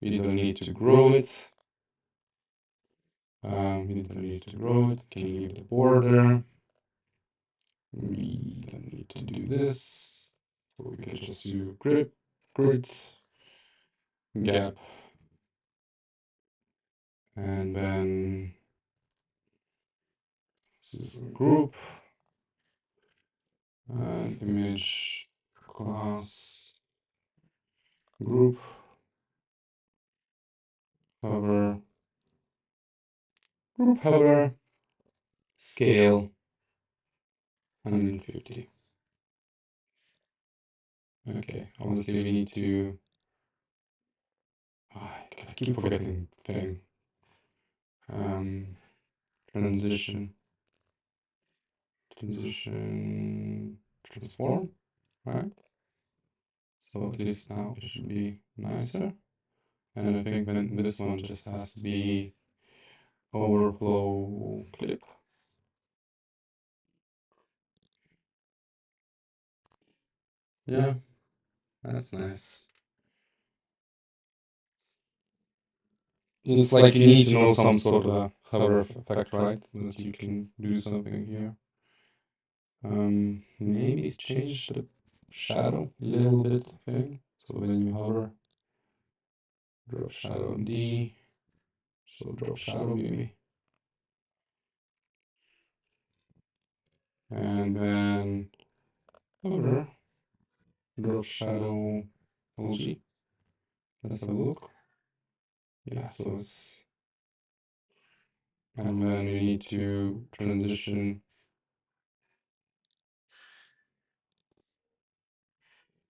We don't need to grow it. We don't need to grow it. Can leave the border. We don't need to do this. So we can just do grid, gap, and then this is a group, and image class group, hover, group hover, scale 150. Okay, obviously we need to. I keep forgetting thing. Transition, transform, right? So at least now it should be nicer. And I think then this one just has to be overflow clip. Yeah, that's nice. It's like you need to know some sort of a hover effect, right? That you can do something here. Maybe change the shadow a little bit thing. So when you hover, drop shadow D. So drop shadow maybe. And then hover, drop shadow LG. Let's have a look. Yeah, so it's. And then we need to transition.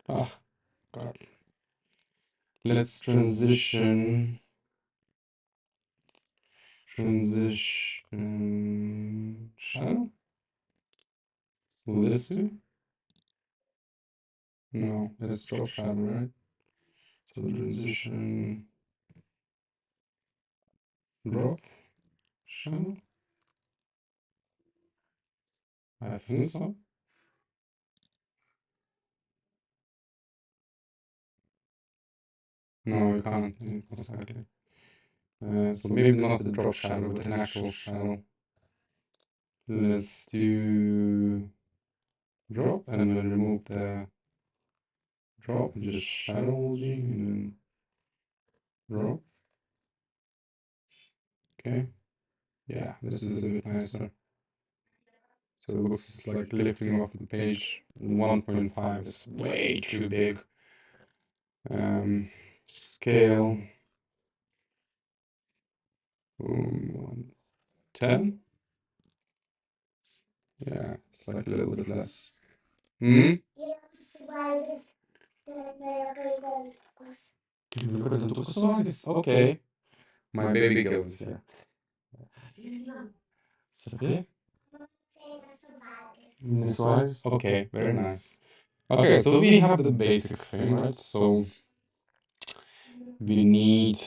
Ah, God. Let's transition shadow. Will this do? No, let's drop shadow, right? So transition drop shadow. I think so. No, we can't. Most likely. So maybe not the drop shadow, but an actual shadow. Let's do drop and then remove the drop, just shadow G and then drop. Okay. Yeah, this is a bit nicer. So it looks like lifting off the page. 1.5 is way too big. Scale 10. Yeah, it's like a little bit less. Hmm? Okay. My baby girl is here. Sophia? Suarez? Okay, very nice. Okay, so we have the basic thing, right? So we need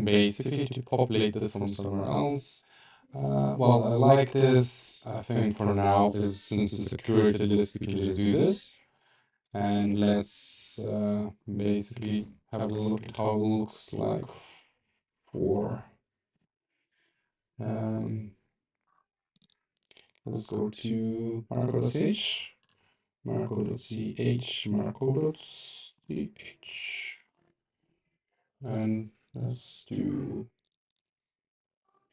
basically to populate this from somewhere else. Well, I like this. I think for now is since it's a curated list, we can just do this. And let's basically have a look at how it looks like for. Um, let's go to marco.ch, marco.ch, marco.ch, and let's do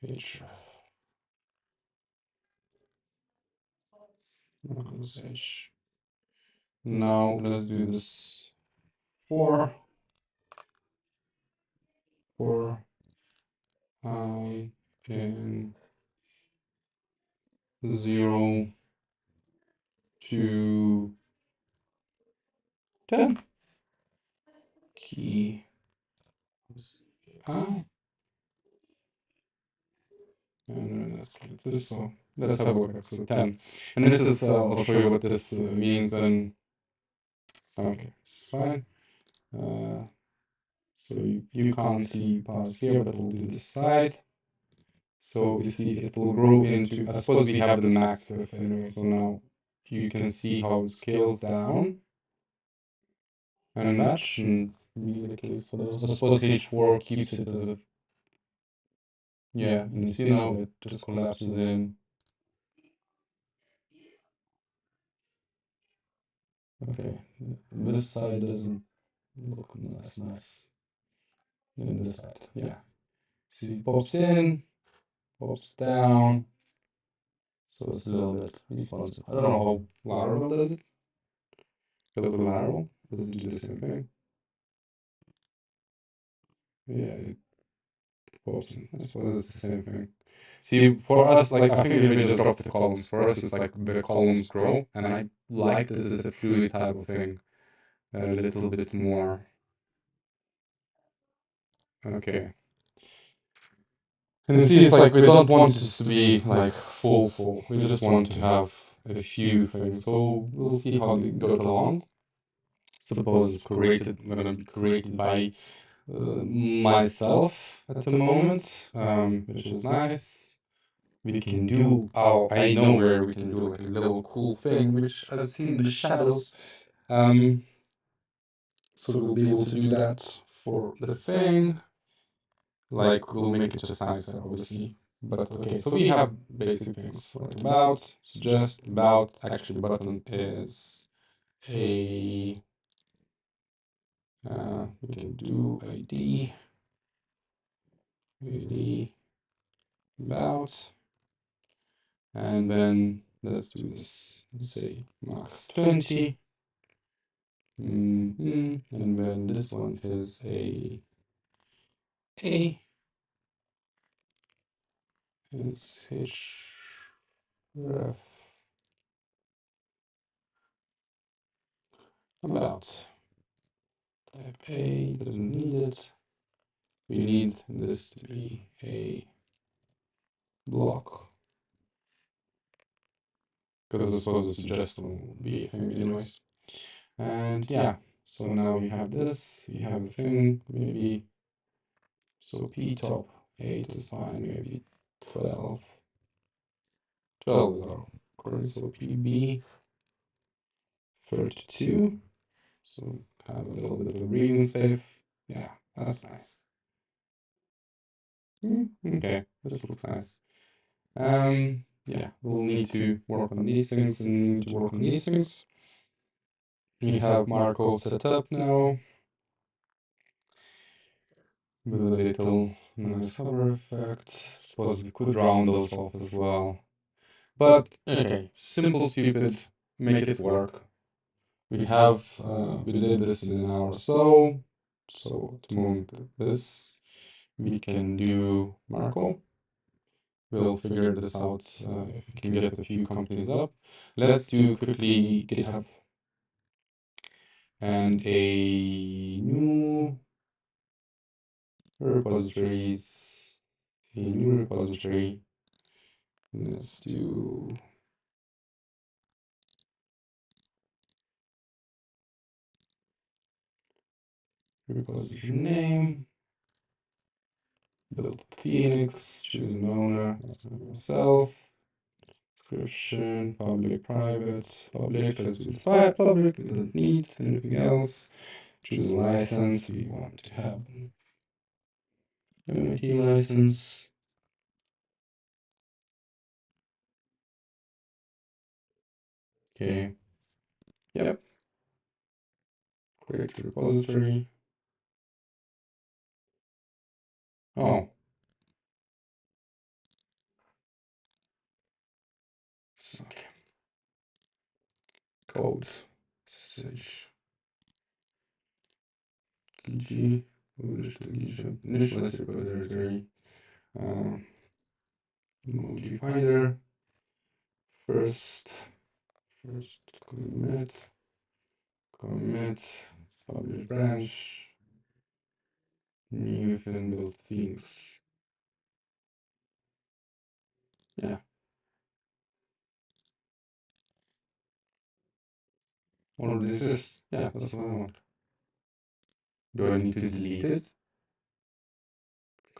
href, marco.ch. Now let's do this for I in 0 to 10. Key I. And then let's get this. So let's have a look at so 10. And this is, I'll show you what this means when. Okay, it's fine. So you can't see past here, but we'll do this side. So you see it will grow into, I suppose we have the max width anyway, so now you can see how it scales down. And that shouldn't be the case for those. I suppose H4 keeps it as a, yeah, and you see now it just collapses in. Okay, this side doesn't look as nice than this side, yeah. See, it pops in, pops down, so it's a little bit responsive. I don't know how Laravel does it. Build with Laravel, does it do the same thing? Yeah, it pops in. I suppose it's the same thing. See, for us, like, I think we just dropped the columns. For us, it's like the columns grow, and I like this as a fluid type of thing a little bit more. Okay. And you see, it's like we don't want this to be like full. We just want to have a few things. So we'll see how they go along. Suppose it's gonna be created by myself at the moment, which is nice. We can do, oh, I know where we can do like a little cool thing, which I've seen in the shadows. So we'll be able to do that for the thing. Like, we'll make it just nicer, obviously. But okay, so we have basic things. Right, about, suggest, about, actually, button is a, we can do ID, about, and then let's do this, let's say max 20. And then this one is a it's href about. Type A doesn't need it. We need this to be a block, because I suppose the suggestion will be a thing anyways. And yeah, so now we have this, we have a thing, maybe, so p top 8 is fine, maybe 12. 12 is our current, so pb 32. So have a little bit of breathing space. Yeah, that's nice. Okay, this looks nice. Yeah, we'll need to work on these things and to work on these things. We have Marco set up now with a little nice hover effect. Suppose we could round those off as well. But okay, simple, stupid, make it work. We have, we did this in an hour or so. So at the moment of this, we can do Marco. We'll figure this out if we can get a few companies up. Let's do quickly GitHub and a new repositories, a new repository. Let's do repository name, build Phoenix, choose an owner, that's myself. Description, public, private, public, let's do this public, we don't need anything else. Choose a license, we want to have MIT license. Okay, yep. Create repository. Oh. Okay. Code. Search. GG. Initialize repository. Emoji finder. First commit, publish branch, new fin build things. Yeah. All of this is, yeah, that's what I want. Do I need to delete it?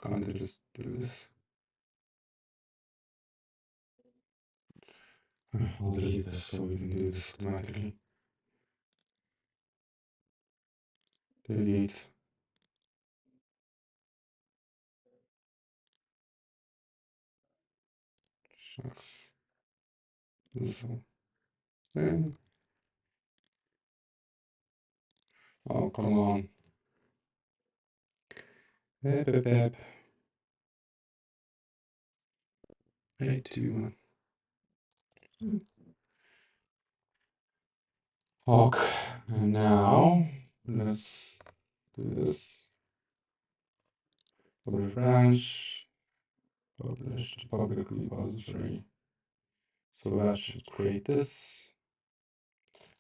Can't I just do this? I'll delete this so we can do this automatically. Delete. Shucks. This one. Then. Oh, come on. 8, 2, 1. Okay, and now let's do this. Publish branch, publish to public repository. So that should create this.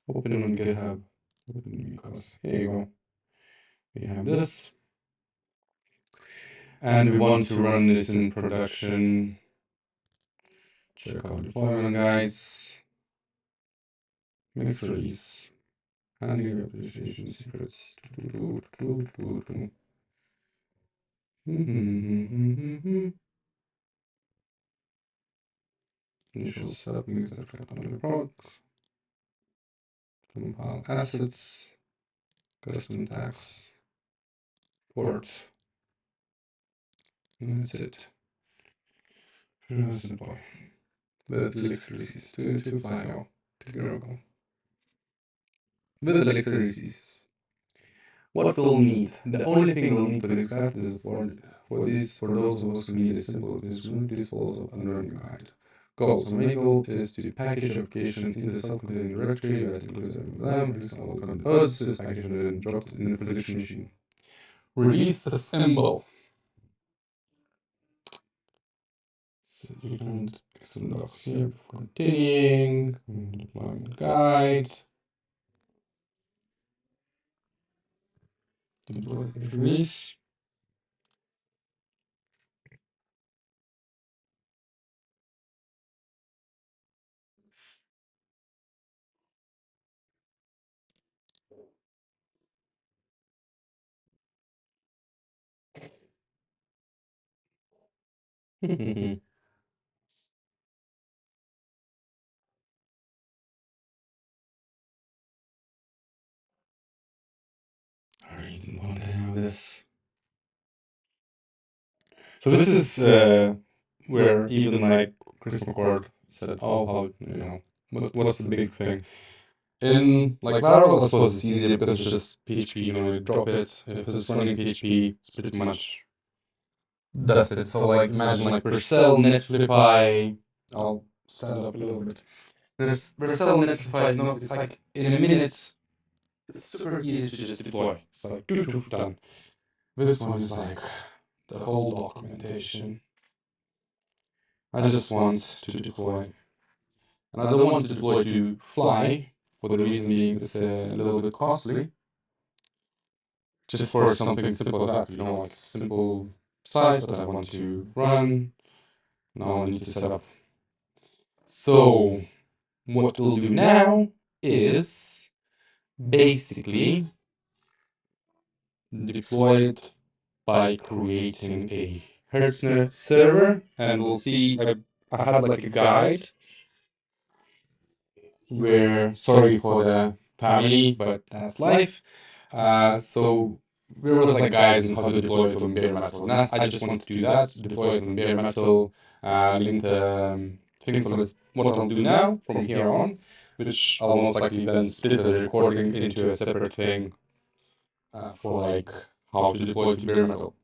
Open it on GitHub. Open because here you go. We have this. And we want to run this in production. Check out deployment guides. Mix release. Handling your application secrets. Initial setup means that reflect on the products. Compile assets. Custom tags. Port. And that's it. Just deploy. With Elixir releases 2.2.5.0. With Elixir releases. What we'll need, the only thing we'll need for this guide is for those of us who need a simple disposal and learning guide. Goal. So my goal is to package application into the self-contained directory that includes them, install this package and then drop it in the production machine. Release a symbol. So you can extend docs here before continuing. Deployment guide. Deploy release. I really didn't want to have this. So this is where even like Chris McCord said, "Oh, how what's the big thing?" In like Laravel, I suppose it's easier because it's just PHP. You drop it. If it's running PHP, it's pretty much dusted. So like imagine like Vercel, Netlify, all stand up a little bit. This Vercel Netlify, no, it's like in a minute, it's super easy to just deploy. It's like done. This one is like the whole documentation. I just want to deploy. And I don't want to deploy to fly, for the reason being it's a little bit costly. Just for something simple as that, like simple site that I want to run. Now I need to set up. So what we'll do now is basically deploy it by creating a Hertzner server, and we'll see. I had like a guide where, sorry for the family, but that's life. So there was like guides on how to deploy it on bare metal. And I just want to do that, deploy it on bare metal, link the things. So that's what I'll do now from here on, which I'll most likely then split as a recording into a separate thing for like how to deploy to bare metal.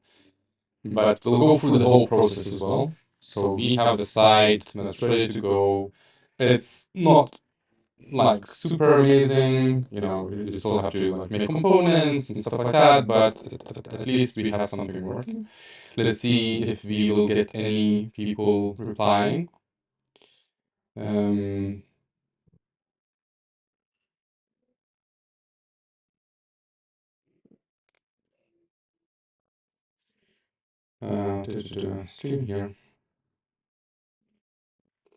But we'll go through the whole process as well. So we have the site that's ready to go. It's not like super amazing, we still have to like make components and stuff like that, but at least we have something working. Let's see if we will get any people replying. Um, stream here.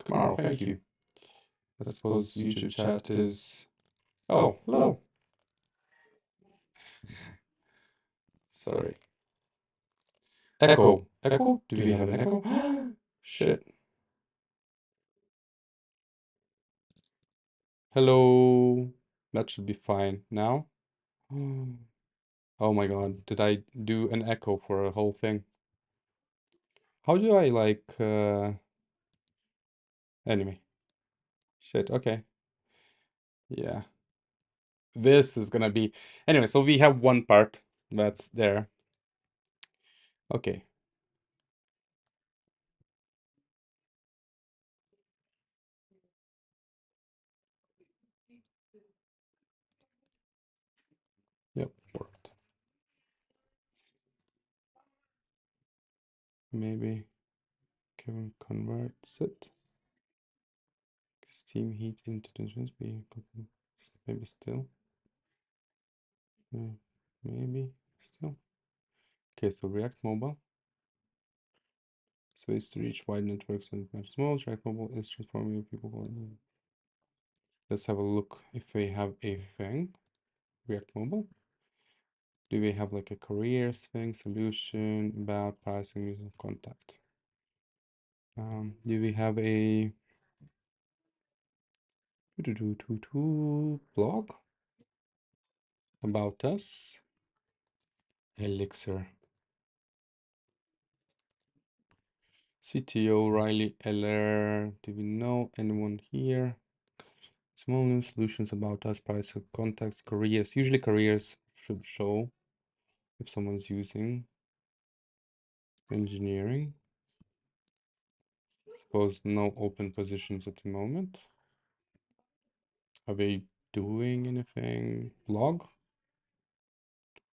Tomorrow, thank you. I suppose YouTube chat is... Oh, hello. Sorry. Echo. Echo? Do we have an echo? Shit. Hello. That should be fine now. Oh my god, did I do an echo for a whole thing? How do I like anyway? Shit, okay. Yeah. This is gonna be anyway, so we have one part that's there. Okay. Yep, worked. Maybe Kevin converts it. Steam heat into transference maybe still. Maybe still. Okay, so React Mobile. So it's to reach wide networks when it matters most. React Mobile is transforming people. Let's have a look if they have a thing. React Mobile. Do we have like a careers thing, solution, about pricing, user contact? Do we have a blog about us? Elixir. CTO Riley Eller. Do we know anyone here? Small solutions about us, price of contacts, careers. Usually careers should show if someone's using engineering. Suppose no open positions at the moment. Are they doing anything? Blog?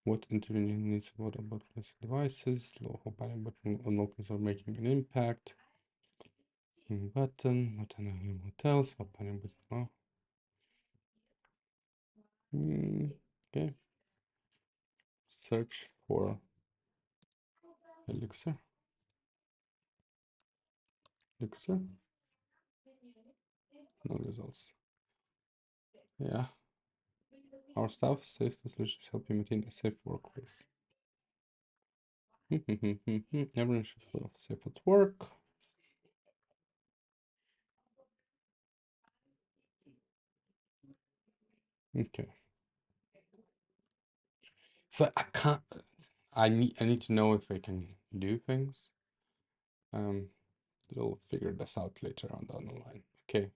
What internet needs what about devices? Low button on opens are making an impact. Button hotels. Button button. Okay. Search for Elixir. Elixir. No results. Yeah. Our staff safety solutions help you maintain a safe workplace. Everyone should feel safe at work. Okay. So I can't. I need to know if I can do things. We'll figure this out later on down the line. Okay.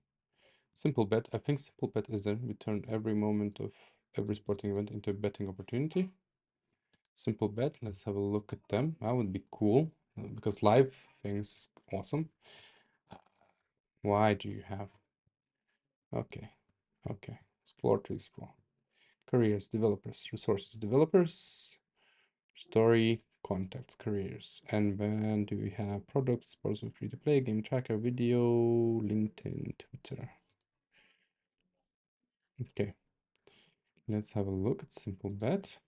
Simple bet. I think simple bet is that we turn every moment of every sporting event into a betting opportunity. Simple bet. Let's have a look at them. That would be cool because live things is awesome. Why do you have? Okay, okay. Explore to explore. Careers, developers, resources, developers, story, contacts, careers. And then do we have products, sports free to play, game tracker, video, LinkedIn, Twitter. Okay, let's have a look at simple bet.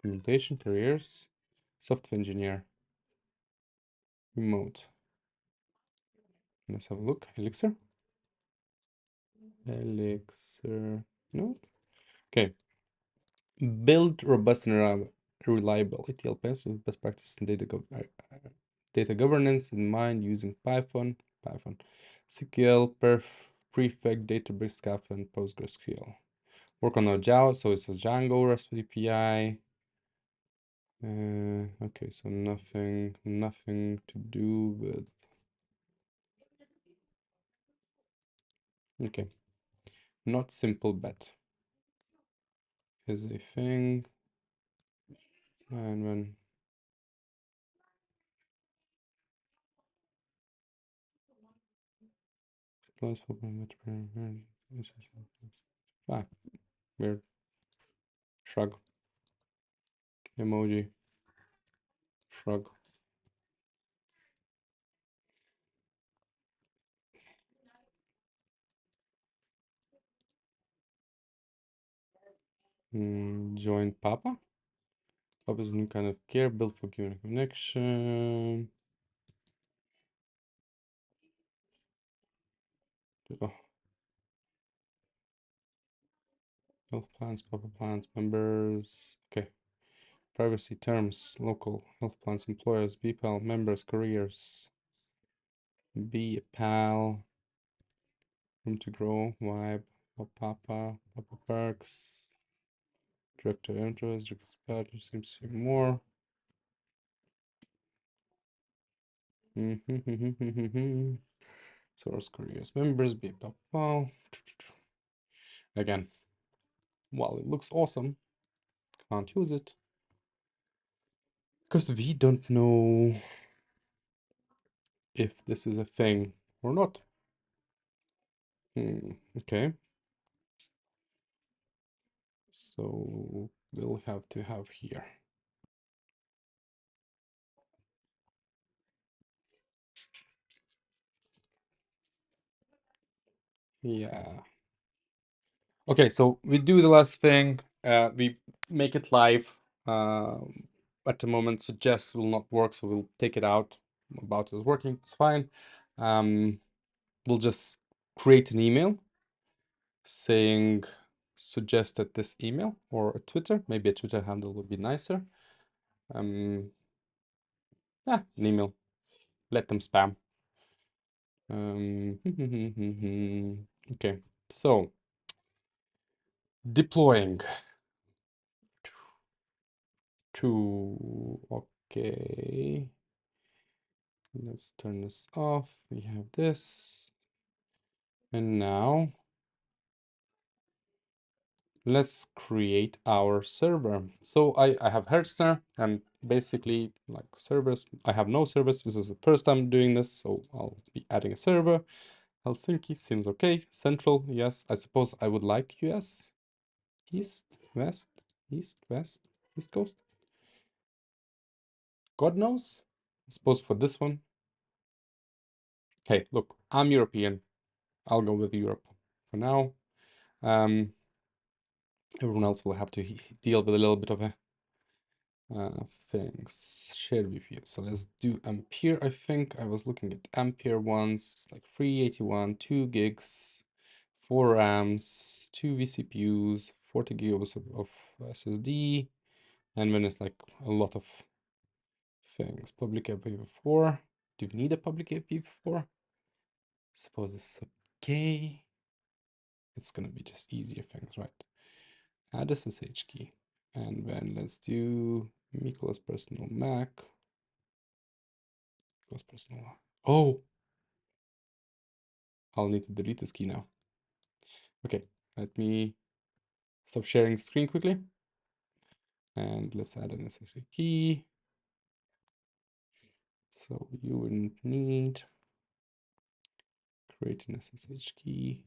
Documentation, careers, software engineer, remote. Let's have a look. Elixir. Elixir. No. Okay. Build robust and reliable ETL pairs with best practice in data governance in mind using Python, SQL, Prefect, Databricks, Kafka, and PostgreSQL. Work on a Java, so it's a Django REST API. Okay, so nothing to do with. Okay, not simple bet is a thing, and when plus for weird shrug emoji shrug. Join Papa. Papa is a new kind of care built for human connection. Oh. Health plans, Papa plans, members. Okay. Privacy terms, local health plans, employers, BPAL, members, careers. Be a pal. Room to grow, vibe, Papa perks. Director intros, director seems to be more. Source careers, members, be Papa. Again, while it looks awesome, can't use it because we don't know if this is a thing or not. Okay. So we'll have to have here. Yeah. Okay, so we do the last thing. We make it live. At the moment, suggest will not work, so we'll take it out. About is working, it's fine. We'll just create an email saying suggested this email or a Twitter. Maybe a Twitter handle would be nicer. An email. Let them spam. Okay, so deploying to okay. Let's turn this off. We have this. And now let's create our server. So I have Hertzner and basically like servers. I have no servers. This is the first time doing this, so I'll be adding a server. Helsinki seems okay. Central, yes. I suppose I would like US. East, West, East, West, East Coast. God knows. I suppose for this one. Hey, look, I'm European. I'll go with Europe for now. Everyone else will have to deal with a little bit of a things. Share view. So let's do Ampere. I think I was looking at Ampere ones. It's like 381, 2 gigs, 4 RAMs, 2 vCPUs, 40 gigabytes of SSD, and then it's like a lot of things. Public IPv4. Do we need a public IPv4? Suppose it's okay. It's gonna be just easier things, right? Add a SSH key. And then let's do Mikola's personal Mac. Mikola's personal. Oh, I'll need to delete this key now. Okay, let me stop sharing screen quickly. And let's add an SSH key. So you wouldn't need create an SSH key,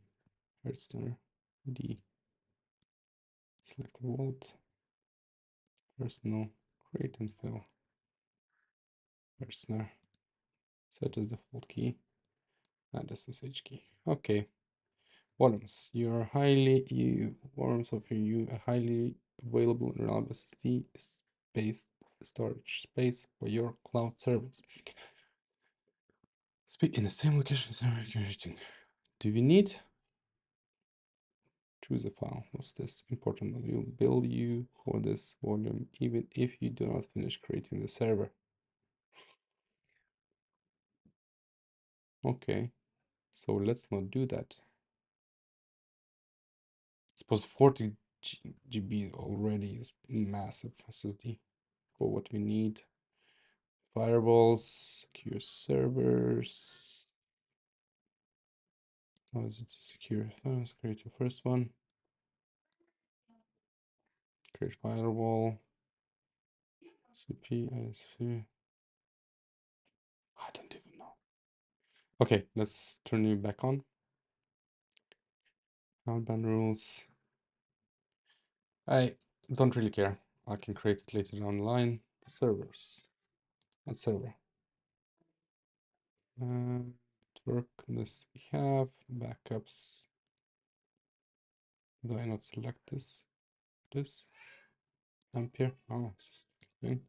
Hertzner D, select a vault, personal, create and fill, Hertzner, set as default key, and SSH key. Okay. Volumes. Volumes of you a highly available and reliable SSD space storage space for your cloud service. Speak in the same location. Do we need? Choose a file. What's this? Important. We'll bill you for this volume even if you do not finish creating the server. Okay, so let's not do that. Suppose 40 GB already is massive SSD for what we need. Firewalls, secure servers. How is it to secure first? Create your first one. Create firewall. CP, ISP. I don't even know. Okay, let's turn you back on. Outbound rules. I don't really care. I can create it later down the line. Servers. Add server. Network. This we have. Backups. Do I not select this? This. Ampere. Oh, okay.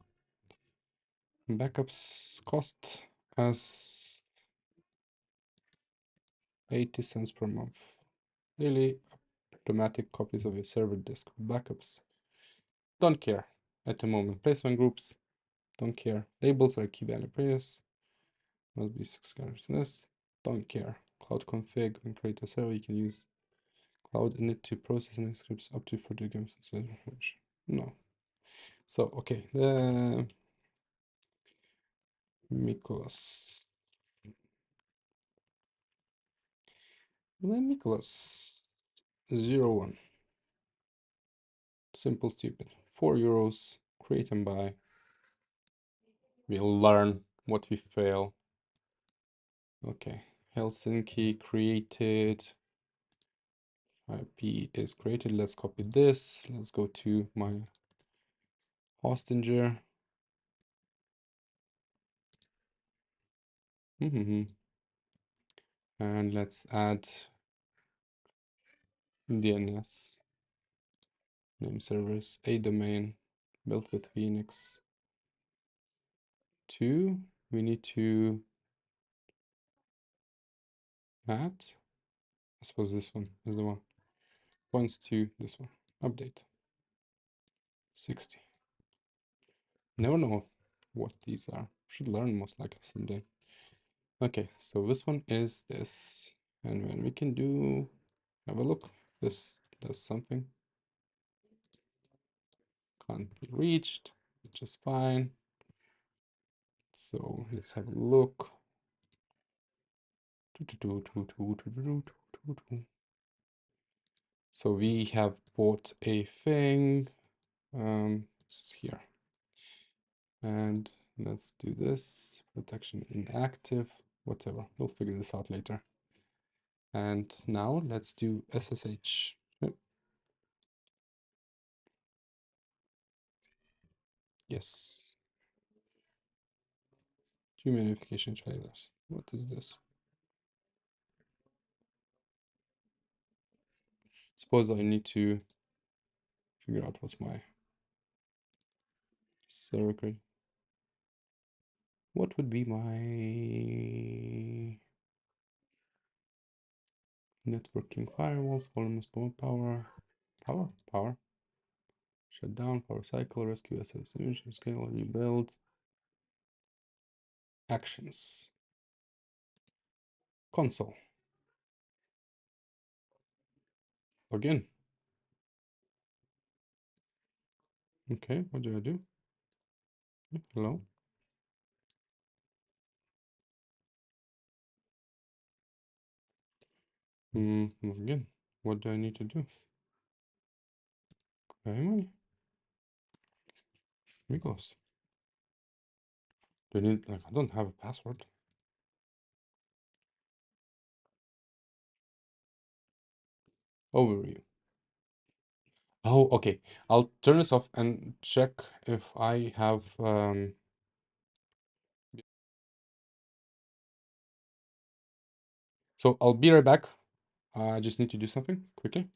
Backups cost as 80 cents per month. Daily automatic copies of your server disk backups. Don't care at the moment. Placement groups. Don't care. Labels are key value pairs. Must be 6 characters. This. Don't care. Cloud config. When create a server, you can use cloud init to process and scripts up to 40 games. No. So, okay. The Miklos. Miklos 01. Simple, stupid. €4. Create and buy. We'll learn what we fail. Okay. Helsinki created. IP is created. Let's copy this. Let's go to my Hostinger. And let's add DNS name servers, a domain built with Phoenix 2. We need to add, I suppose this one is the one. Points to this one. Update 60. Never know what these are. Should learn most likely someday. Okay, so this one is this. And when we can do, have a look, this does something. Can't be reached, which is fine. So let's have a look. So we have bought a thing. This is here. And let's do this. Protection inactive, whatever. We'll figure this out later. And now let's do SSH. Yep. Yes. 2 unification failures. What is this? Suppose I need to figure out what's my server. What would be my networking firewalls, volumes, power, shut down, power cycle, rescue assets, scale, rebuild, actions, console, login. Okay, what do I do? Hello. Login. What do I need to do? Primary. Miklos. Do I need, like, I don't have a password. Overview. Oh, okay. I'll turn this off and check if I have so I'll be right back. I just need to do something quickly.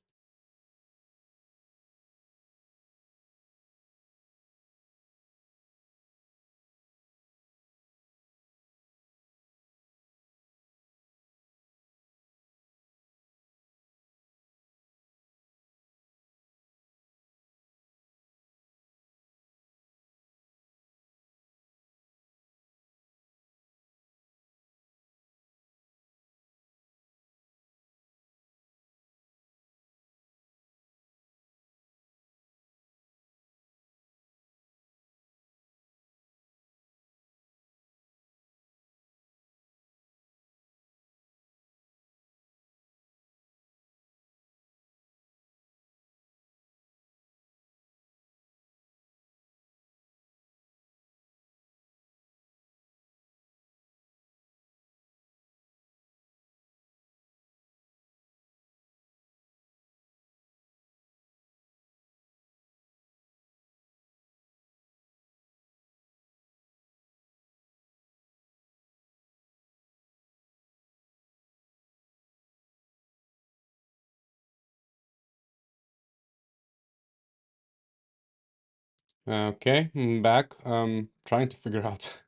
Okay, I'm back. Trying to figure out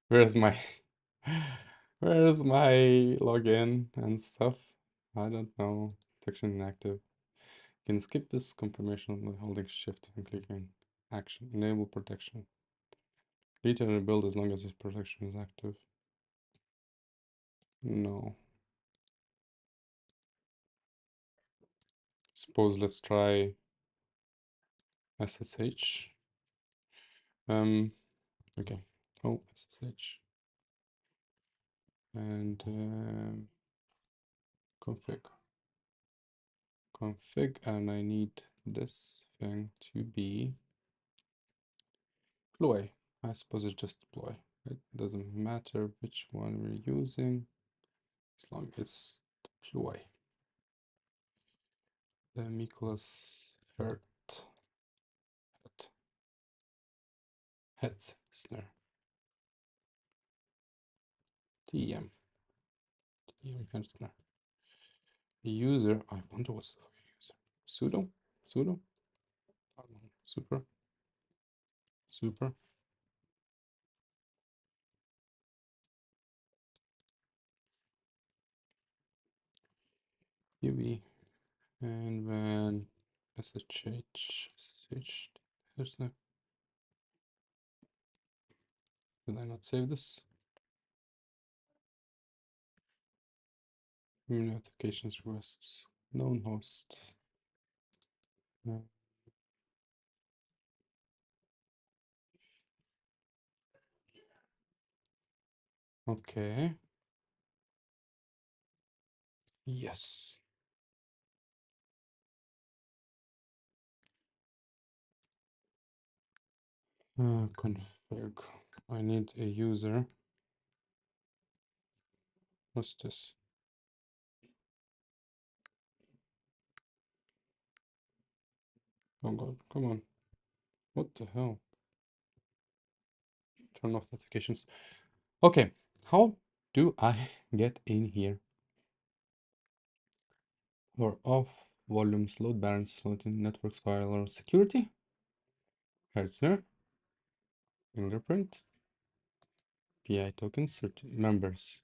where's my where's my login and stuff. I don't know. Protection inactive. Can skip this confirmation by holding shift and clicking action. Enable protection. Delete and rebuild as long as this protection is active. No. Suppose let's try SSH. Okay. Oh, SSH. And config. Config, and I need this thing to be deploy. I suppose it's just deploy. It doesn't matter which one we're using as long as it's deploy. The Miklas het snare. TM snare. The user, I wonder what's the user. Sudo. Super. UV, and then SSH. There's no. Did I not save this? Notifications requests. Known host. No. Okay. Yes. Config. I need a user. What's this? Oh god, come on. What the hell? Turn off notifications. Okay, how do I get in here? Or off volumes, load balance, floating networks, firewall, security, Hertzner, fingerprint, PI tokens, members,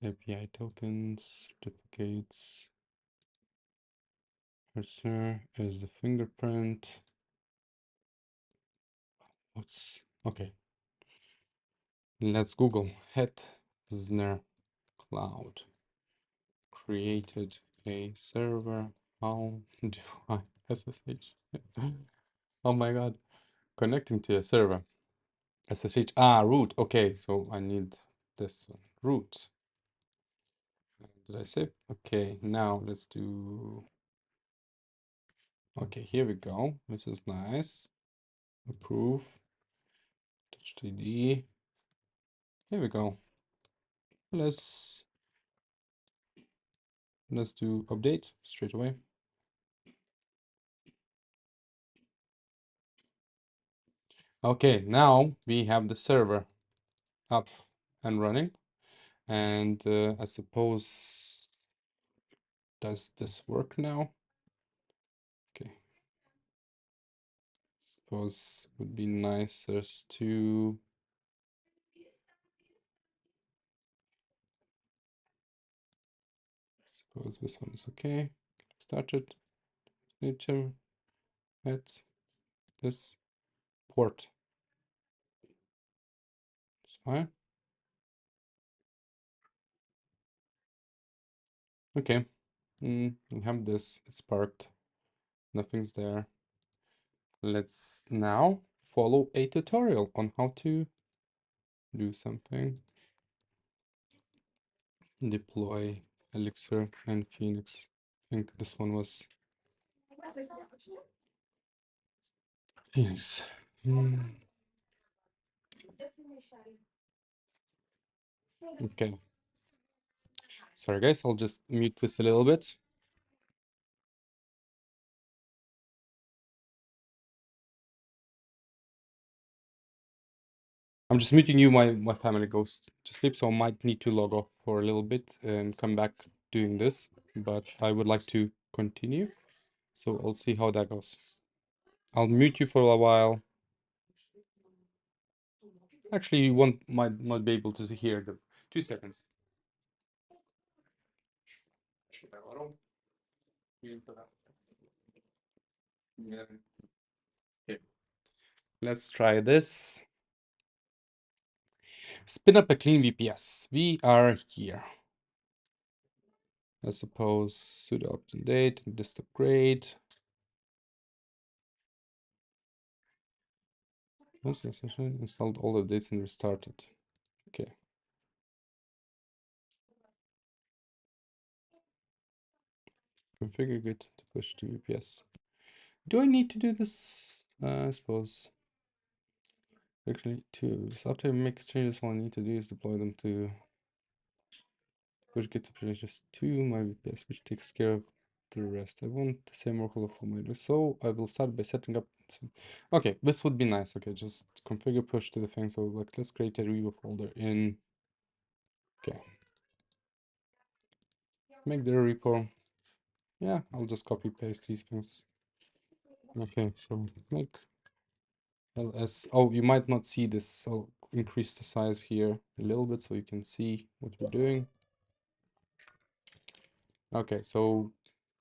API tokens, certificates. Hertzner is the fingerprint. What's okay? Let's Google Hertzner Cloud. Created a server. How do I SSH? Oh my god. Connecting to a server. SSH. Ah, root. Okay, so I need this one. Root. Did I save? Okay, now let's do. Okay, here we go. This is nice. Approve. Touch TD. Here we go. Let's Let's do update straight away. Okay, now we have the server up and running. And I suppose, does this work now? Okay. Suppose would be nicer to suppose this one is okay. Started. Need to add this port. It's fine. Okay. We have this. It's parked. Nothing's there. Let's now follow a tutorial on how to do something. Deploy Elixir and Phoenix. I think this one was Phoenix. Okay. Sorry guys, I'll just mute this a little bit. I'm just muting you, my family goes to sleep, so I might need to log off for a little bit and come back doing this, but I would like to continue, so I'll see how that goes. I'll mute you for a while. Actually, you might not be able to hear the 2 seconds. Okay. Let's try this. Spin up a clean VPS. We are here. I suppose sudo update, dist upgrade. Yes, installed all the updates and restarted. Okay. Configure git to push to VPS. Do I need to do this? I suppose. Actually, so after I make changes, all I need to do is deploy them to push git changes to my VPS, which takes care of the rest. I want the same workflow for my so I will start by setting up. Okay, this would be nice. Okay, just configure push to the thing. So like, let's create a repo folder in. Okay. Make the repo. Yeah, I'll just copy paste these things. Okay, so make ls. Oh, you might not see this, so increase the size here a little bit so you can see what we're doing. Okay, so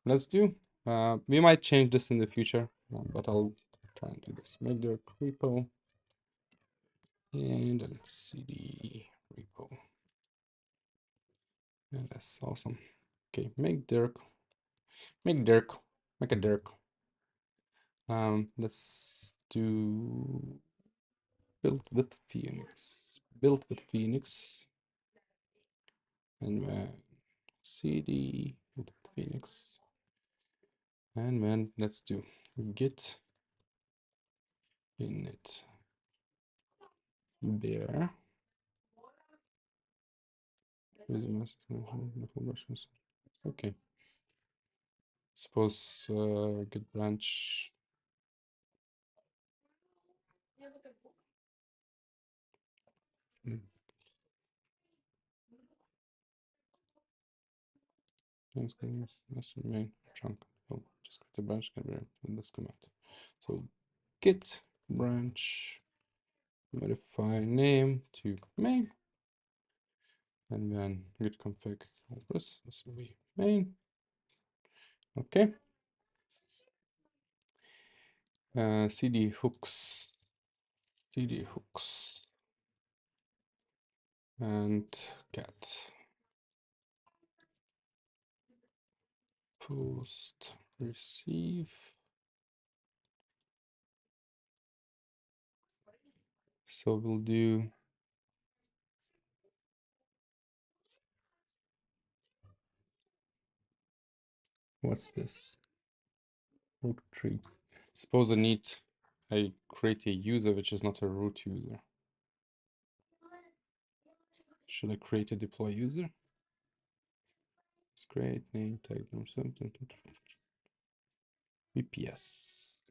let's do. We might change this in the future, but I'll try and do this. Make the repo and then cd repo. Yeah, that's awesome. Okay, make dirk. Make dirk. Make a dirk. Let's do build with Phoenix. Build with Phoenix. And then cd build with Phoenix. And then let's do git init there. Okay. Suppose git branch. That's the main chunk. Oh, just create a branch can be in this command. So git branch modify name to main, and then git config all this. This will be main. Okay. cd hooks, and cat post receive. So we'll do what's this? Root tree. Suppose I create a user which is not a root user. Should I create a deploy user? It's great. Name tag name something. VPS.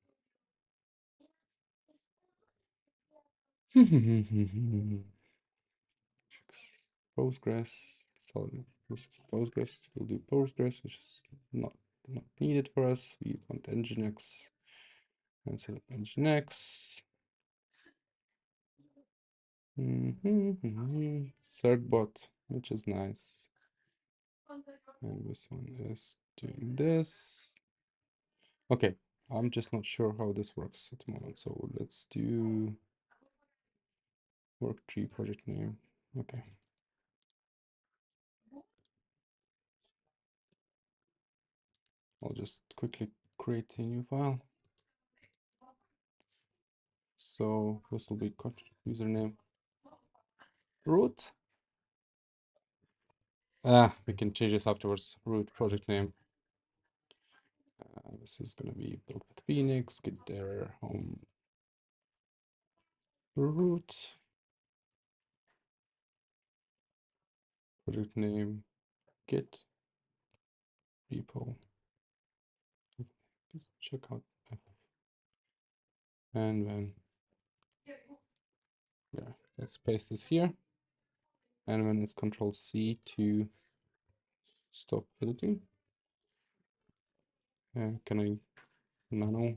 Postgres. Solid. This is Postgres. We'll do Postgres, which is not needed for us. We want Nginx and set up Nginx. Certbot, which is nice. And this one is doing this. Okay, I'm just not sure how this works at the moment. So let's do work tree project name. Okay. I'll just quickly create a new file. So this will be username root. We can change this afterwards. Root project name. This is gonna be built with Phoenix. Git there home root project name git repo. Just check out and then yeah, let's paste this here. And then it's Control C to stop editing. Can I nano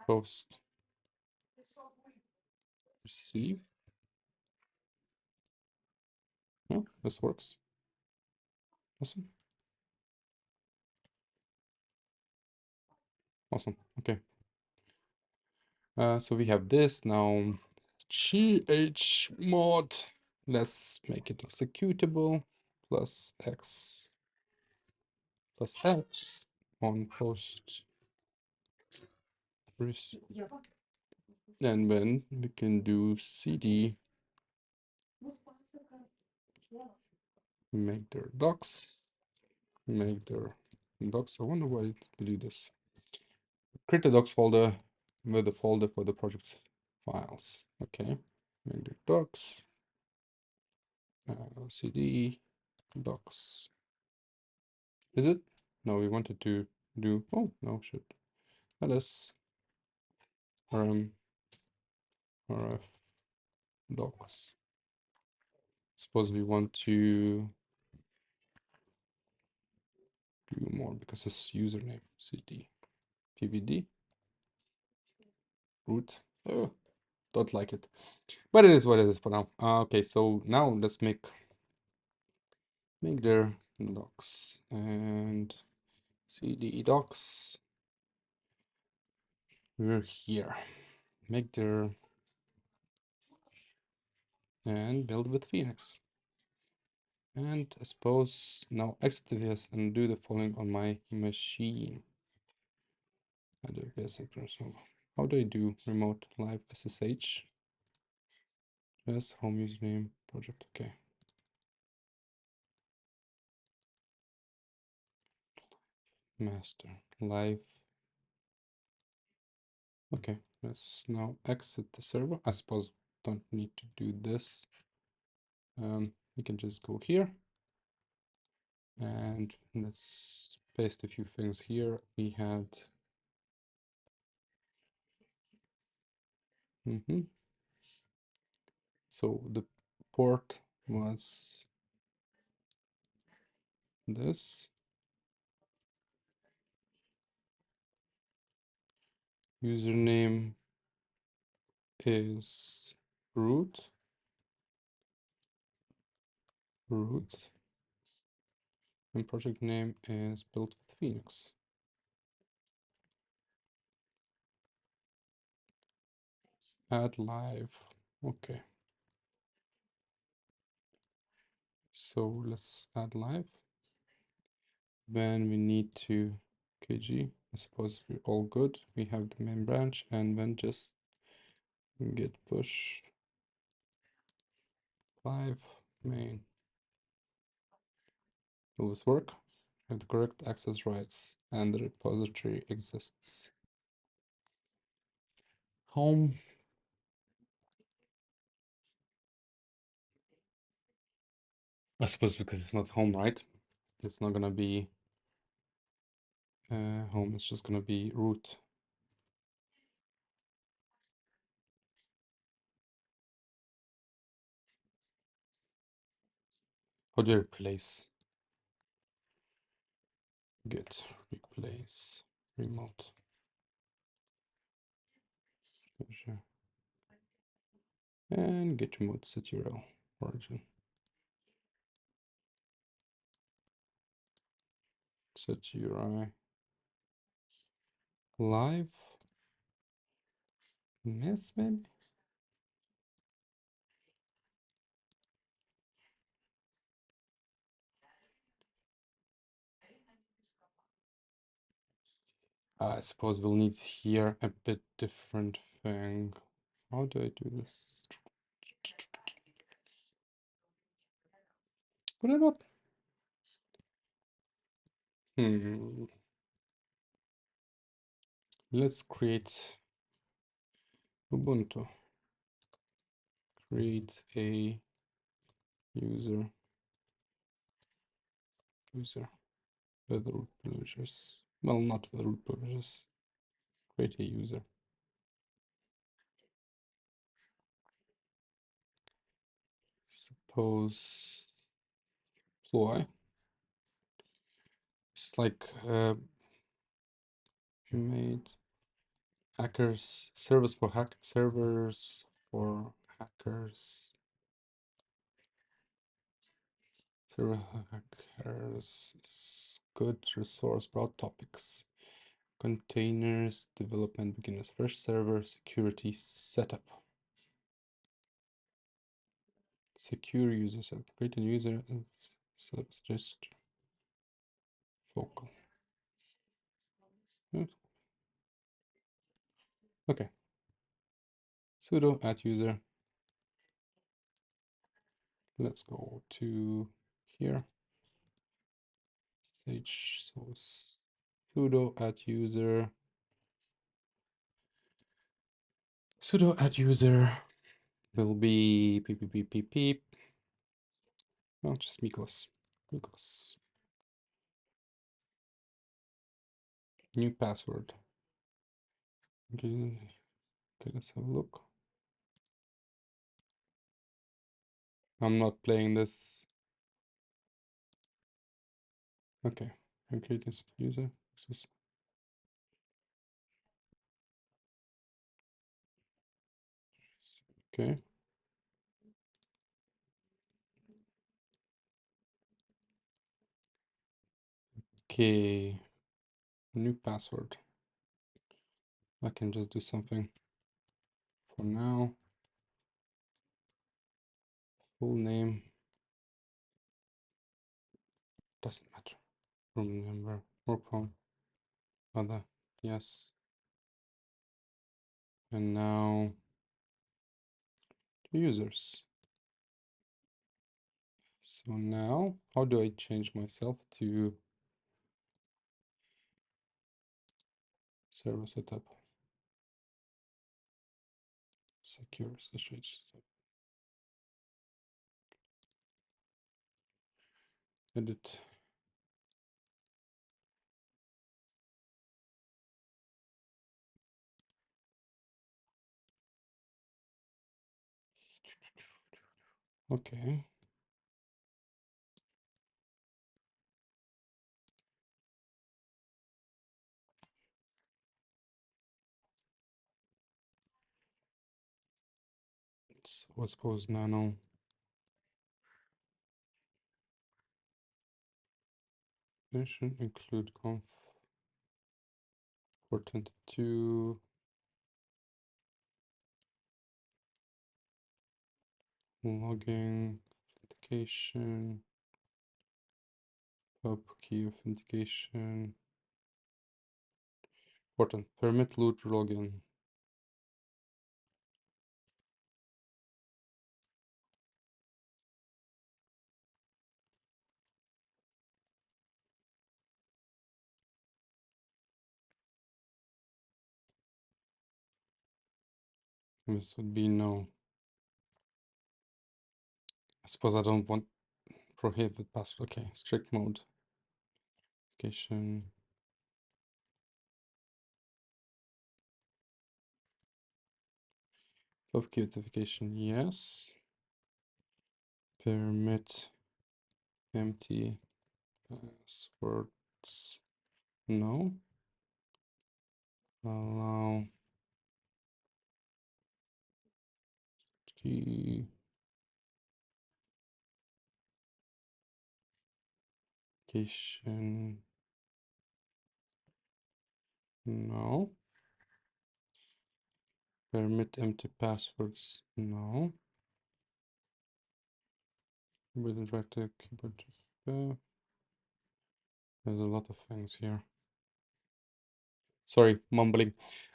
post receive? No, this works. Awesome. Awesome. Okay. So we have this now. Chmod. Let's make it executable. Plus x plus x on post. And then we can do cd make their docs. Make their docs. I wonder why we do this. Create a docs folder with the folder for the project files. Okay. Make the docs. Cd docs. Is it? No, we wanted to do. Oh no, shit. ls rm rf docs. Suppose we want to do more because it's username cd pvd root. Oh, don't like it, but it is what it is for now. Okay, so now let's make their docs and cd docs. We're here. Make their and build with Phoenix. And I suppose now exit this and do the following on my machine. I do basic. So how do I do remote live SSH? Yes, home username project. Okay. Master live. Okay, let's now exit the server. I suppose don't need to do this. We can just go here and let's paste a few things here. We had so the port was this. Username is root. And project name is built with Phoenix. Add live. Okay. So let's add live. Then we need to kg. I suppose we're all good. We have the main branch and then just git push live main. Will this work? Have the correct access rights and the repository exists. Home I suppose because it's not home, right? It's not gonna be home, it's just gonna be root. How do you replace? Get replace remote. Sure. And get remote set URL origin. Set URI live miss maybe. I suppose we'll need here a bit different thing. How do I do this? Put it up. Let's create Ubuntu. Create a user with root privileges. Well, not with root privileges. Create a user. Suppose ploy. It's like made hackers servers for hackers. Server hackers, good resource, broad topics, containers, development, beginners, fresh server, security, setup. Secure user setup, create a user, so it's just focal. Okay. Sudo add user. Let's go to here. So sudo add user. Sudo add user will be peep peep peep peep peep. Well, just Miklos. New password. Okay, let's have a look. I'm not playing this. Okay, I create this user. Okay. Okay. New password. I can just do something for now. Full name. Doesn't matter. Room number. Work phone. Other. Yes. And now to users. So now, how do I change myself to server setup? Secure SSH. Edit. Okay. So I suppose nano. Include conf 422 logging authentication pub key authentication important permit loot login. This would be no. I suppose I don't want prohibited password. Okay, strict mode. Authentication. Public authentication, yes. Permit empty passwords, no. Allow key authentication, no. Permit empty passwords, no. Keyboard interactive, keyboard. There's a lot of things here. Sorry, mumbling.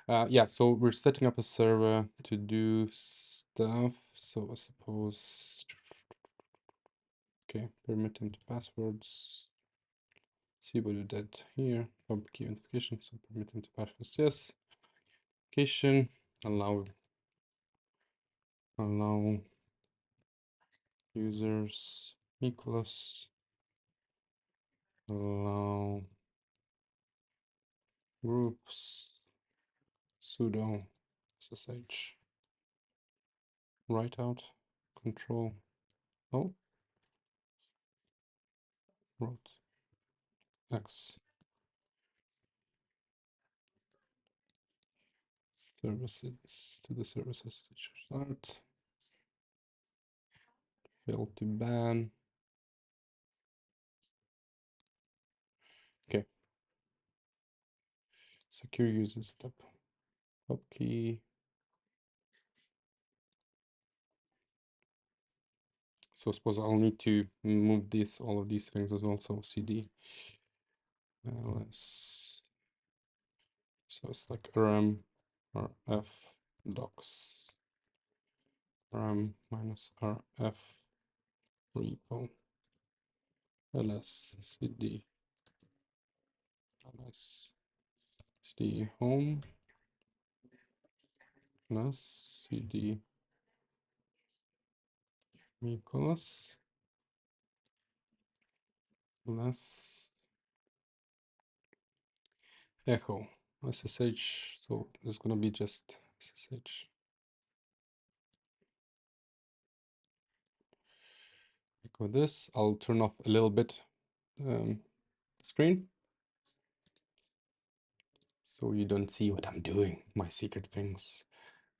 Yeah, so we're setting up a server to do stuff. So I suppose, okay, permit empty passwords. See what you did here. Public key identification, so permit empty passwords, yes. Authentication, allow users equals, allow groups, sudo ssh, write out, control, oh, wrote x, services, to the services to start, fail to ban. Okay. Secure user setup. Pub key. So I suppose I'll need to move all of these things as well. So cd ls. So it's like rm rf docs rm minus rf repo ls cd ls cd home plus cd Nicholas plus echo ssh. So there's gonna be just ssh. Like this, I'll turn off a little bit screen so you don't see what I'm doing, my secret things.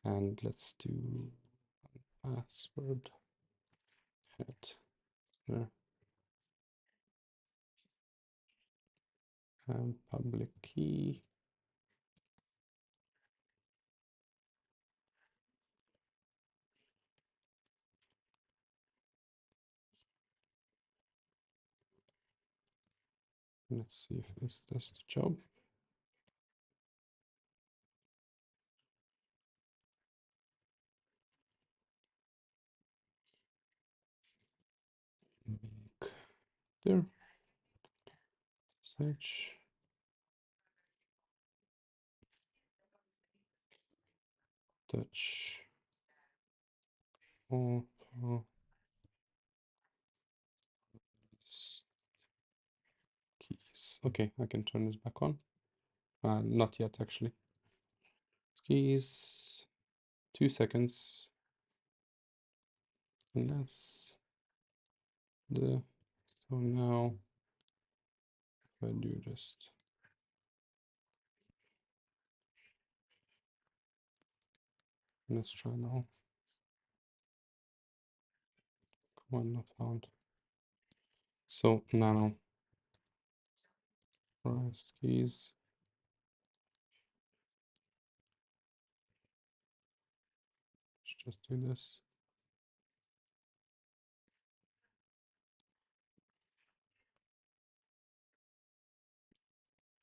And let's do password head there and public key. Let's see if this does the job. Make there search touch all keys. Okay, I can turn this back on. Not yet actually. Keys, 2 seconds. And that's the, so now if I do just let's try now. Command not found. So nano first keys. Let's just do this.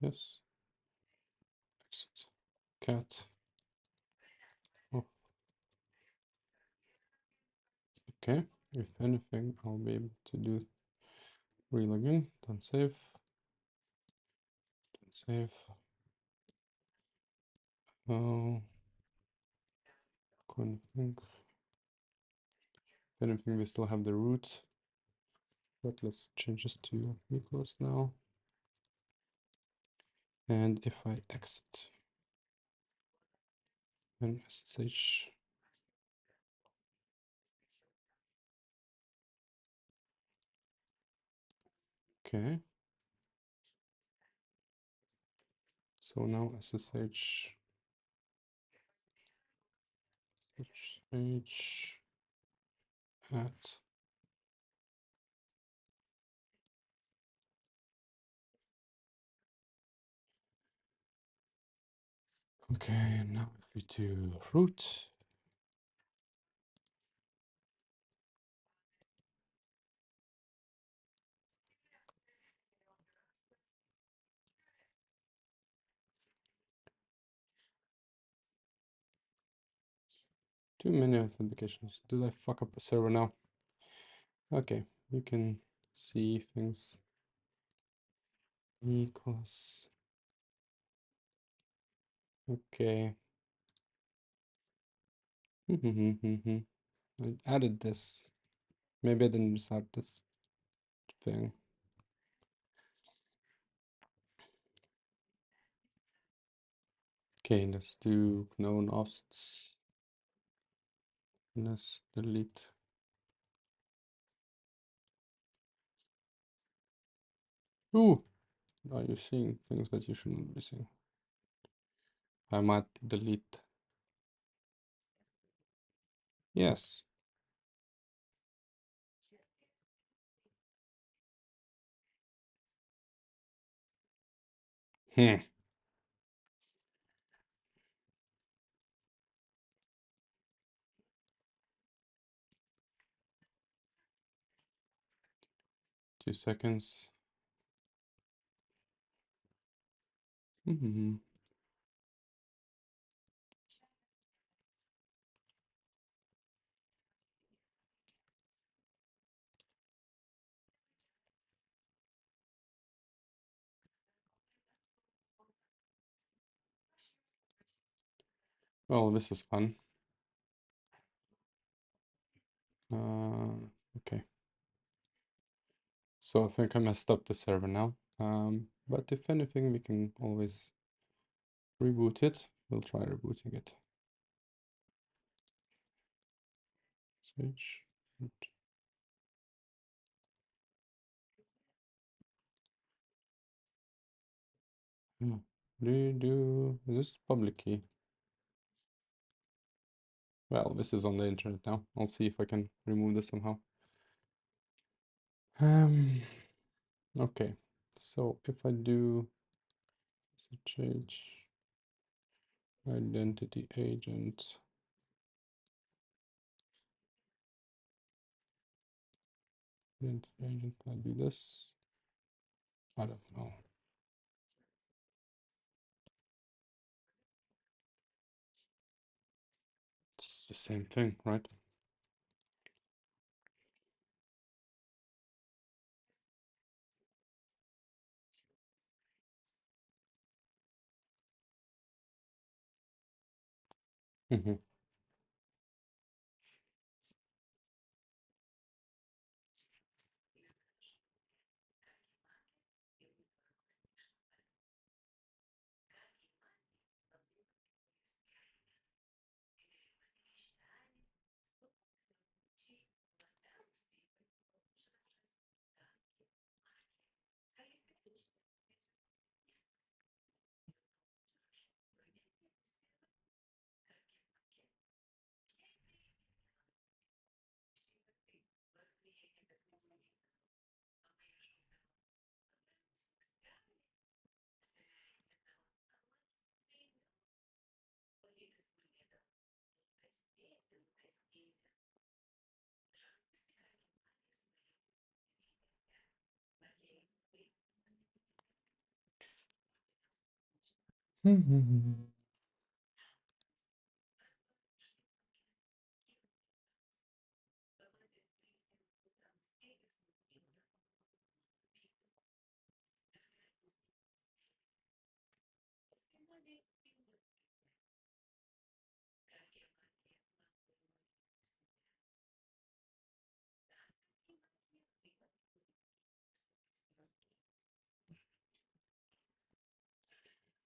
Yes. Exit. Cat. Oh. Okay. If anything, I'll be able to do relogin. Don't save. Don't save. Oh. Config. If anything, we still have the root. But let's change this to Nicholas now. And if I exit and SSH, okay. So now SSH at okay, now if we do root, too many authentications. Did I fuck up the server now? Okay, you can see things equals. Okay. I added this. Maybe I didn't start this thing. Okay, let's do known hosts. Let's delete. Ooh, are you seeing things that you shouldn't be seeing? I might delete. Yes. Hmm. 2 seconds. Well, this is fun. Okay. So I think I messed up the server now. But if anything, we can always reboot it. We'll try rebooting it. Switch. Is this public key? Well, this is on the internet now. I'll see if I can remove this somehow. Okay. So if I do SSH identity agent, can I do this? I don't know. It's the same thing, right?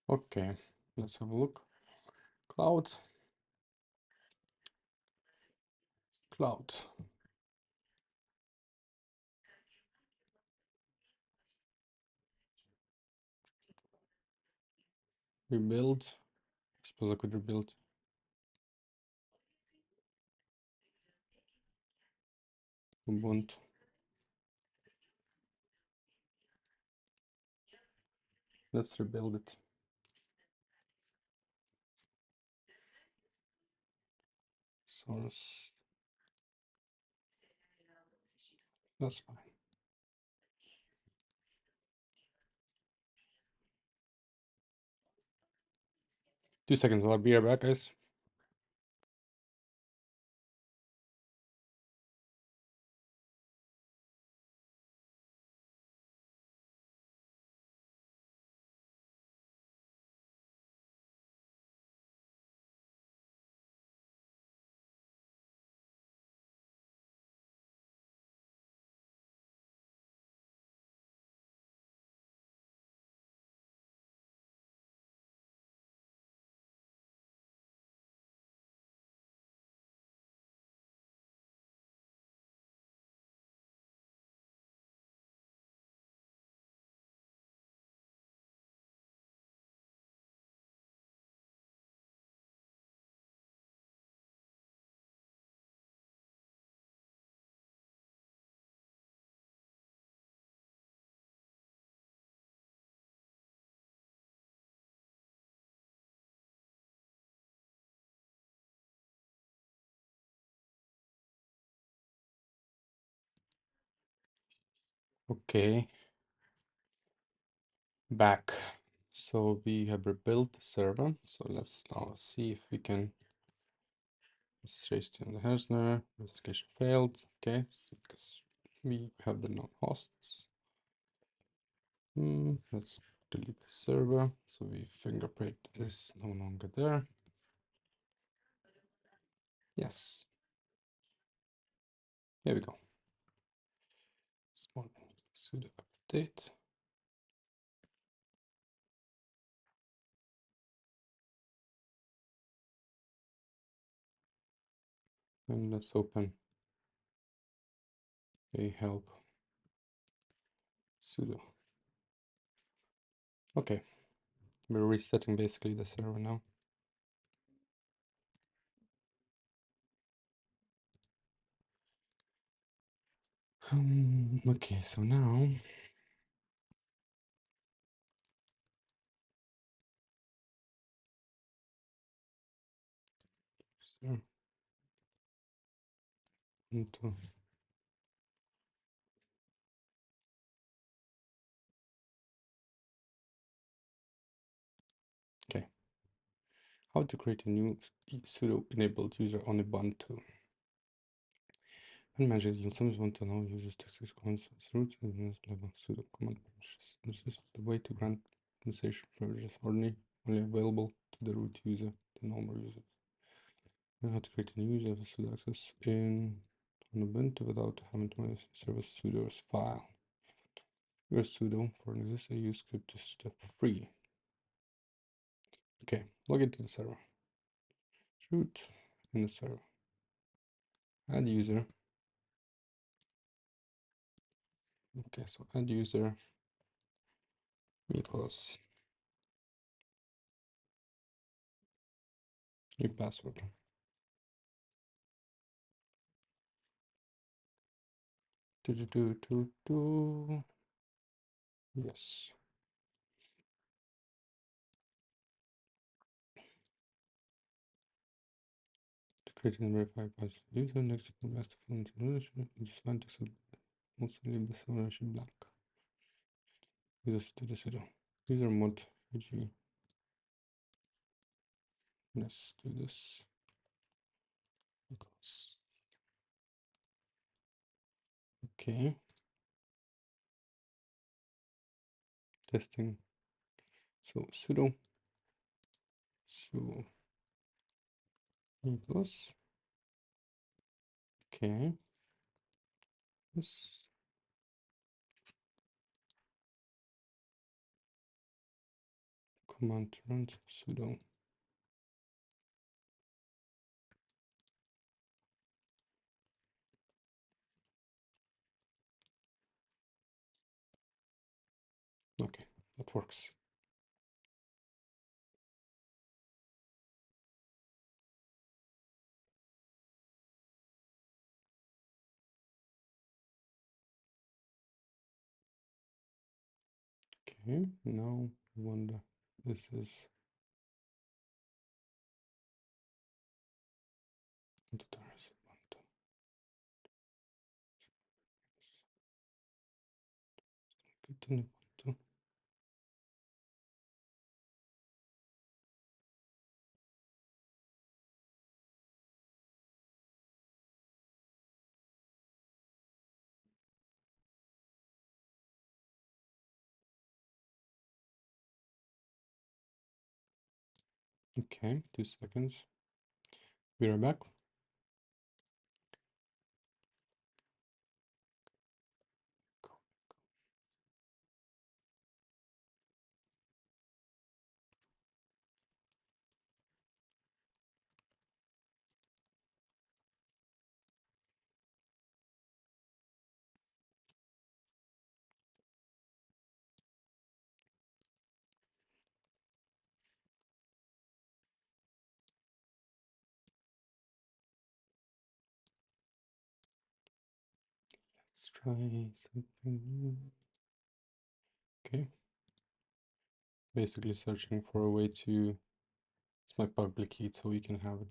Okay, let's have a look. Cloud. Cloud. Rebuild. I suppose I could rebuild. Ubuntu. Let's rebuild it. Source. That's fine. 2 seconds, I'll be right back, guys. Okay, back. So we have rebuilt the server. So let's now see if we can trace to the Hersner. Investigation failed. Okay, because we have the known hosts. Let's delete the server. So we fingerprint is no longer there. Yes. Here we go. Sudo update. And let's open a help sudo. Okay, we're resetting basically the server now. Okay, so now into okay. How to create a new sudo enabled user on Ubuntu. And manage it, you'll sometimes want to allow users to access commands through to the next level sudo command permissions. This is the way to grant administration privileges only available to the root user, the normal user. And how to create a new user with sudo access in on Ubuntu without having to manage service sudo's file. Your sudo for an existing use script is step 3. Okay, log into the server. Root in the server. Add user. Okay, so add user equals new password. Yes. To create and verify password user next to the last full information, just find to also leave this information blank. User to the sudo. User mod eg. Let's do this. Equals. Okay. Testing. So sudo equals. Okay. This command to run sudo. Okay, that works. Okay, now I wonder, this is okay, 2 seconds. Be right back. Let's try something new. Okay. Basically searching for a way to, it's my public key so we can have it.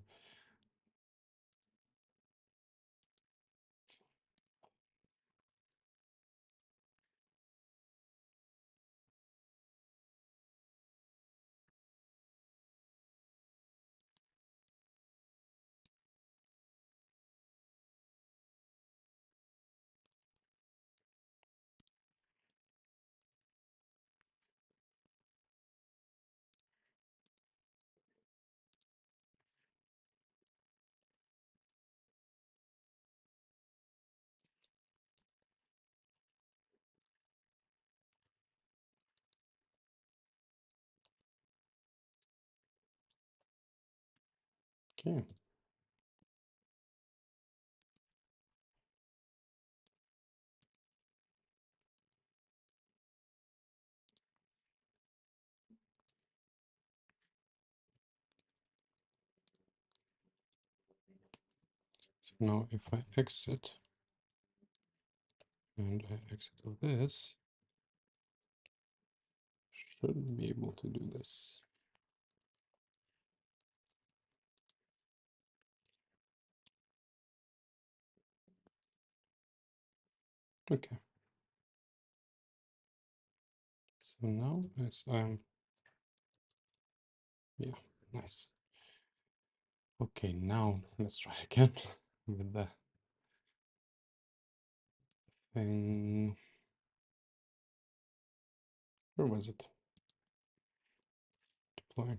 Okay. So now if I exit and I exit of this, should be able to do this. Okay. So now as I'm, yeah, nice. Okay, now let's try again with the thing. Where was it? Deploy.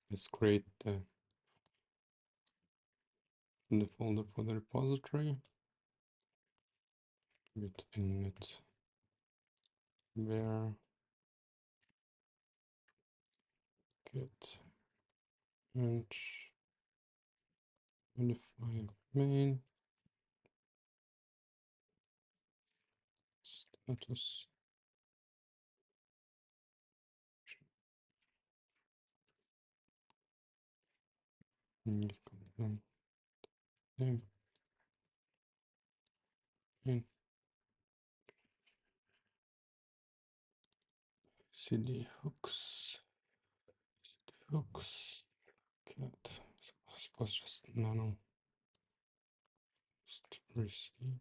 Let's create the folder for the repository. Git init where git and modify main status. CD hooks. Hooks. Cat. Suppose just nano. Just receive.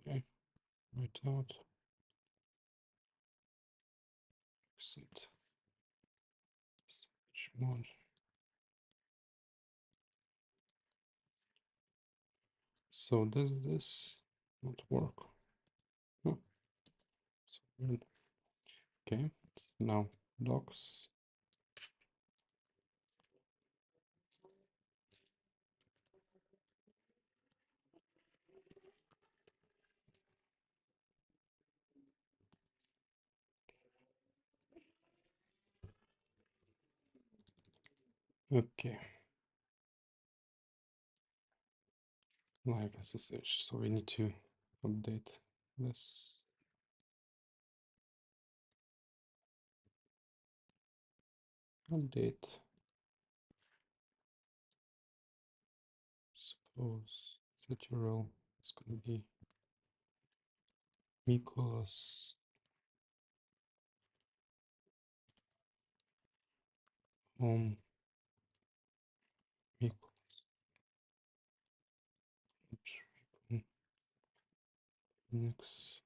Okay. Write out. Exit. Search mode. So does this not work? Oh, so weird. Okay. Now docs. Okay. Live SSH. So we need to update this. Update. Suppose that URL is going to be Nicholas home next.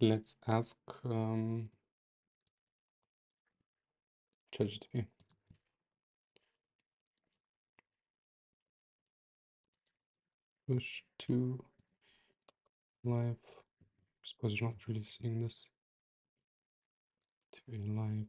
Let's ask ChatGPT. Push to live. I suppose you're not really seeing this. To a live.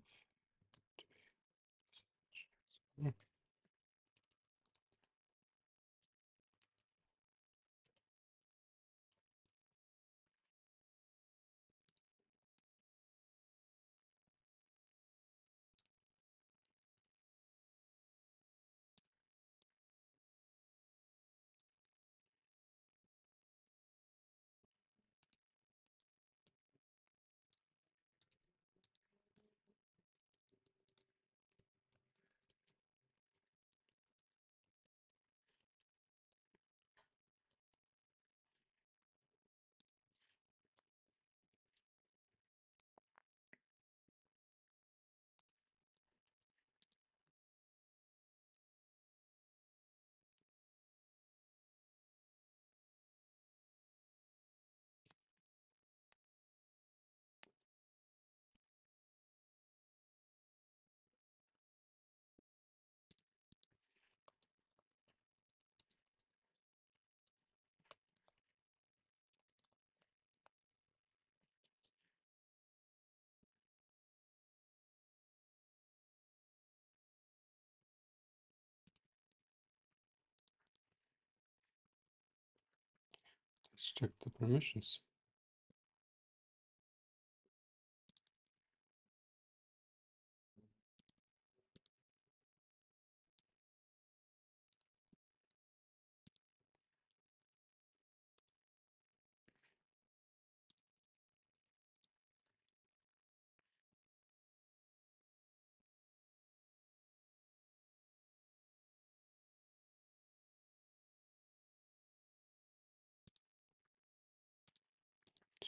Let's check the permissions.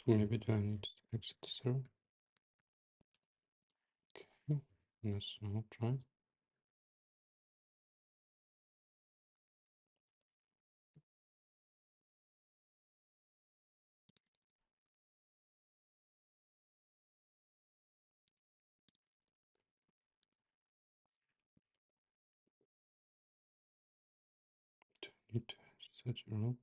So maybe do I need to exit the server? Okay, let's now try. Need to set your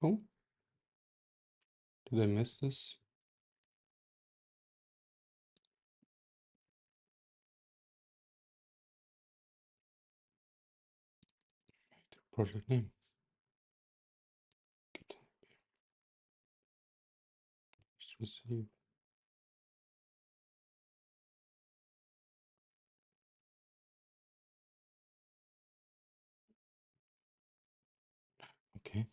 Oh, did I miss this? Project name. Git receive. Okay.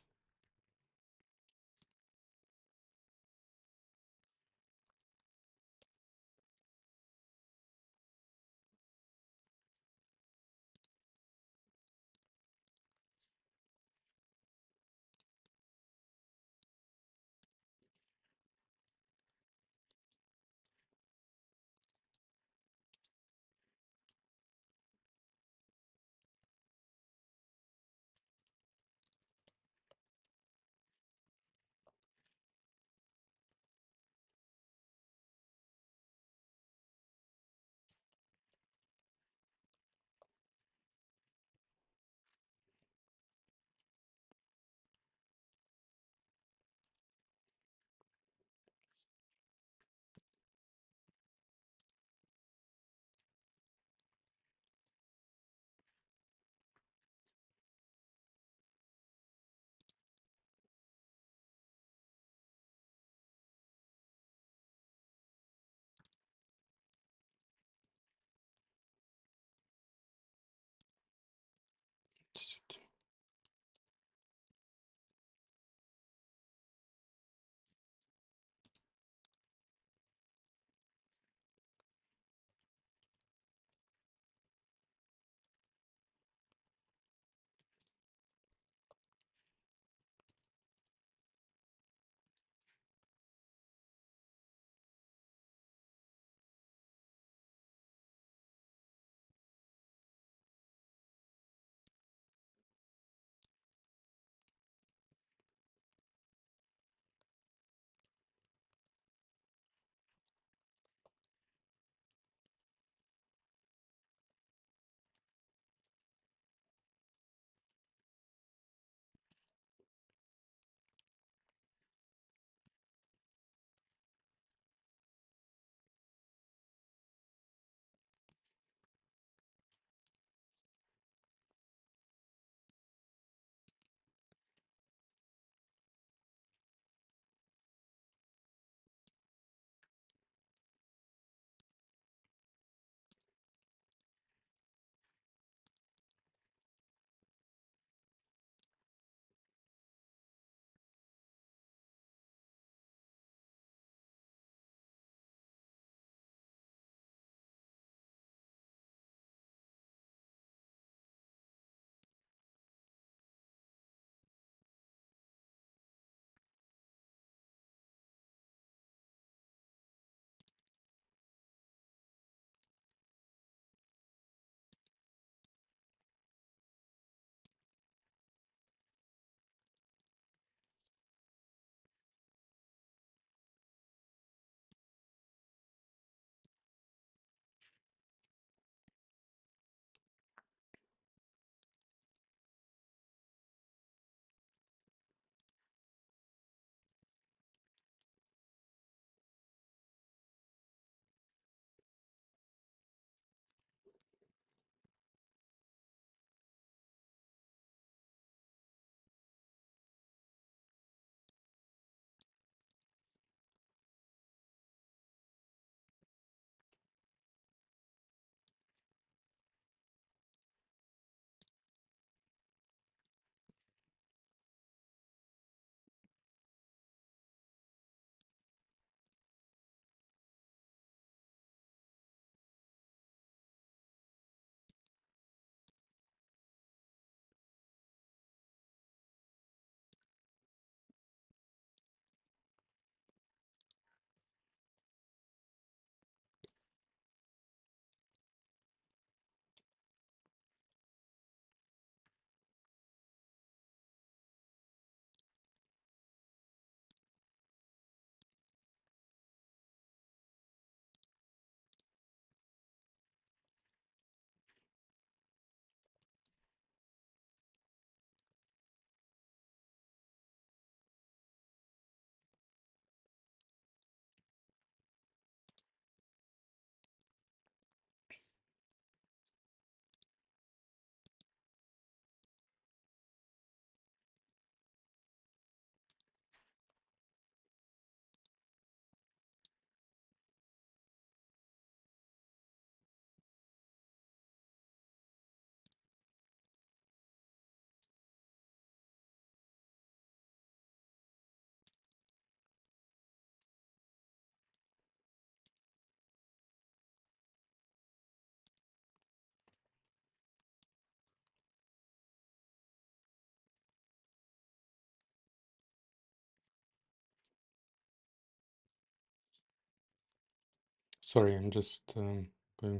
Sorry, I'm just going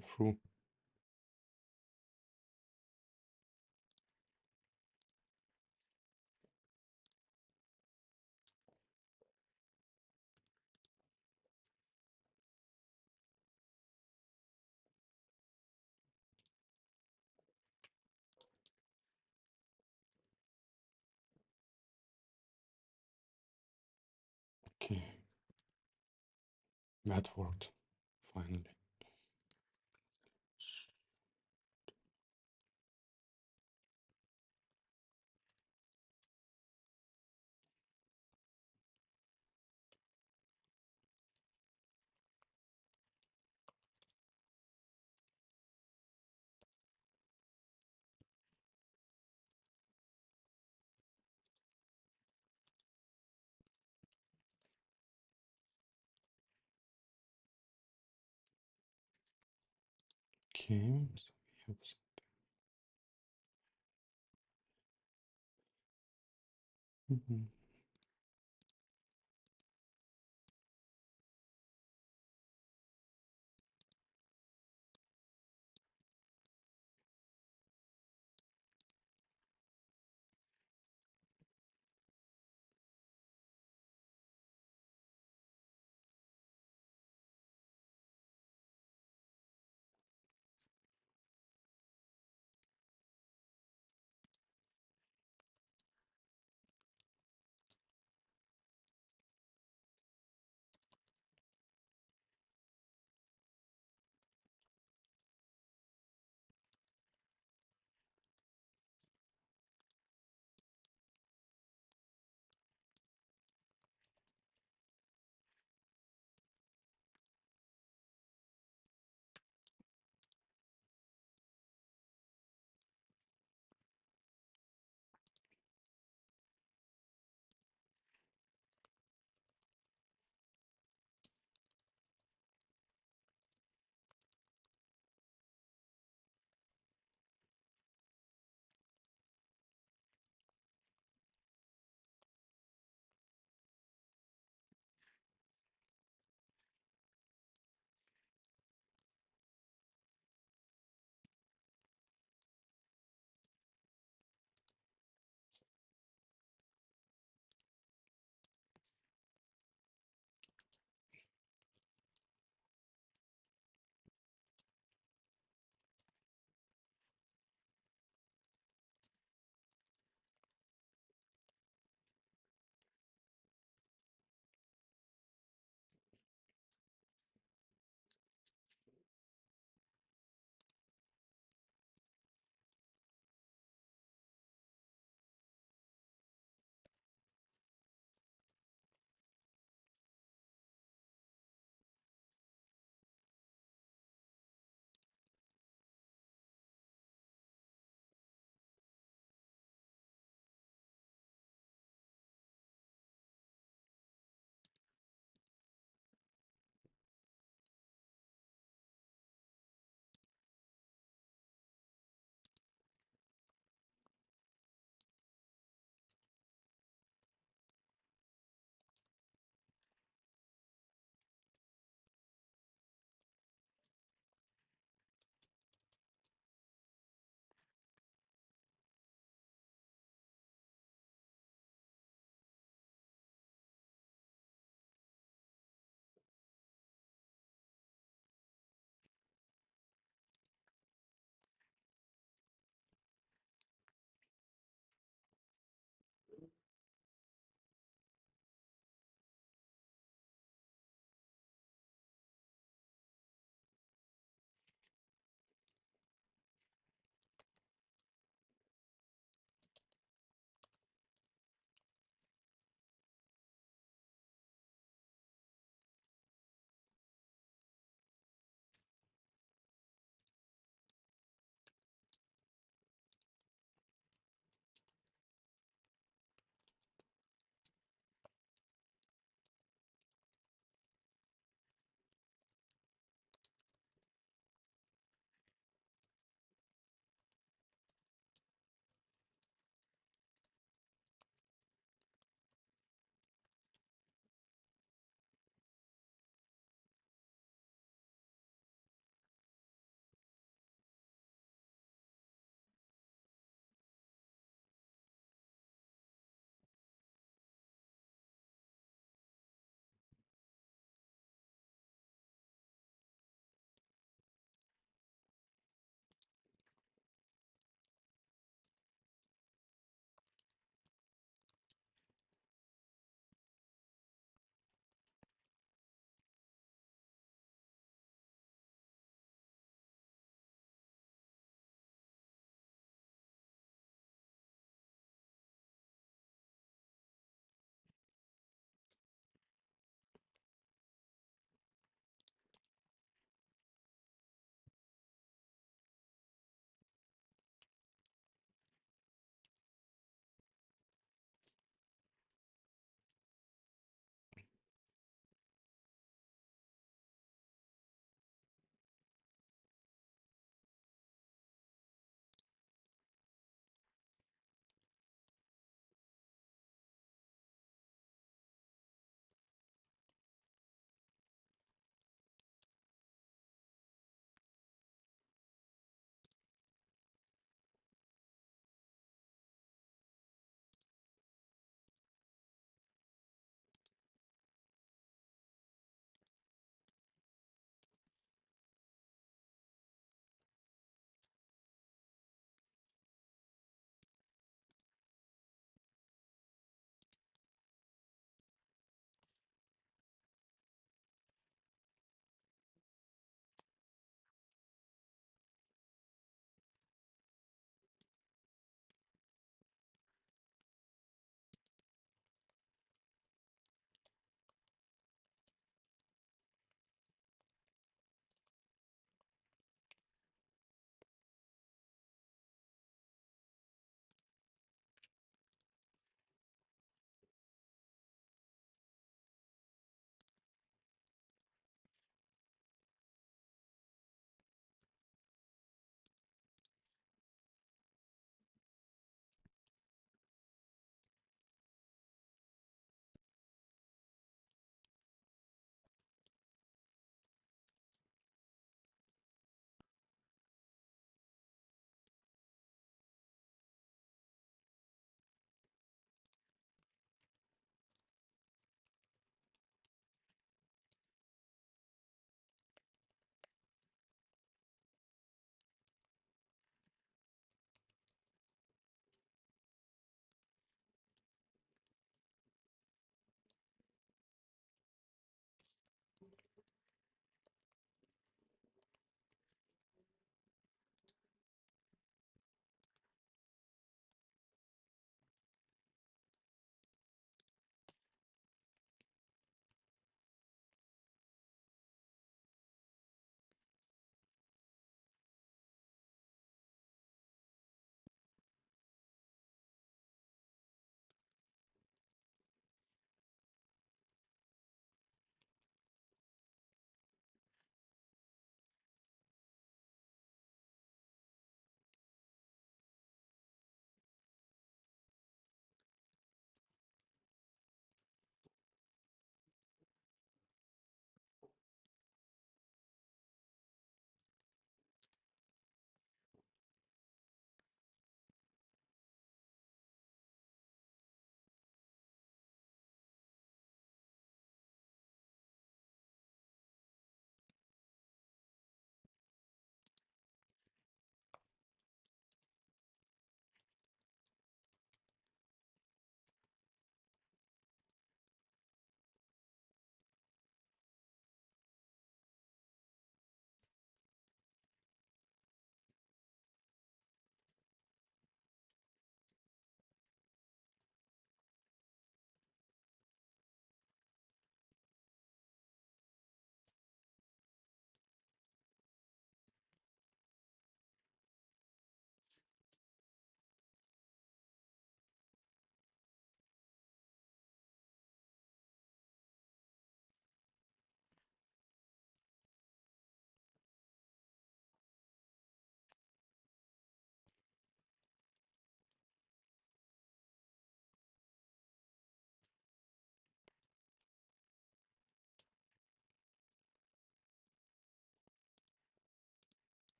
through. Okay, that worked finally. Okay, so we have Mhm.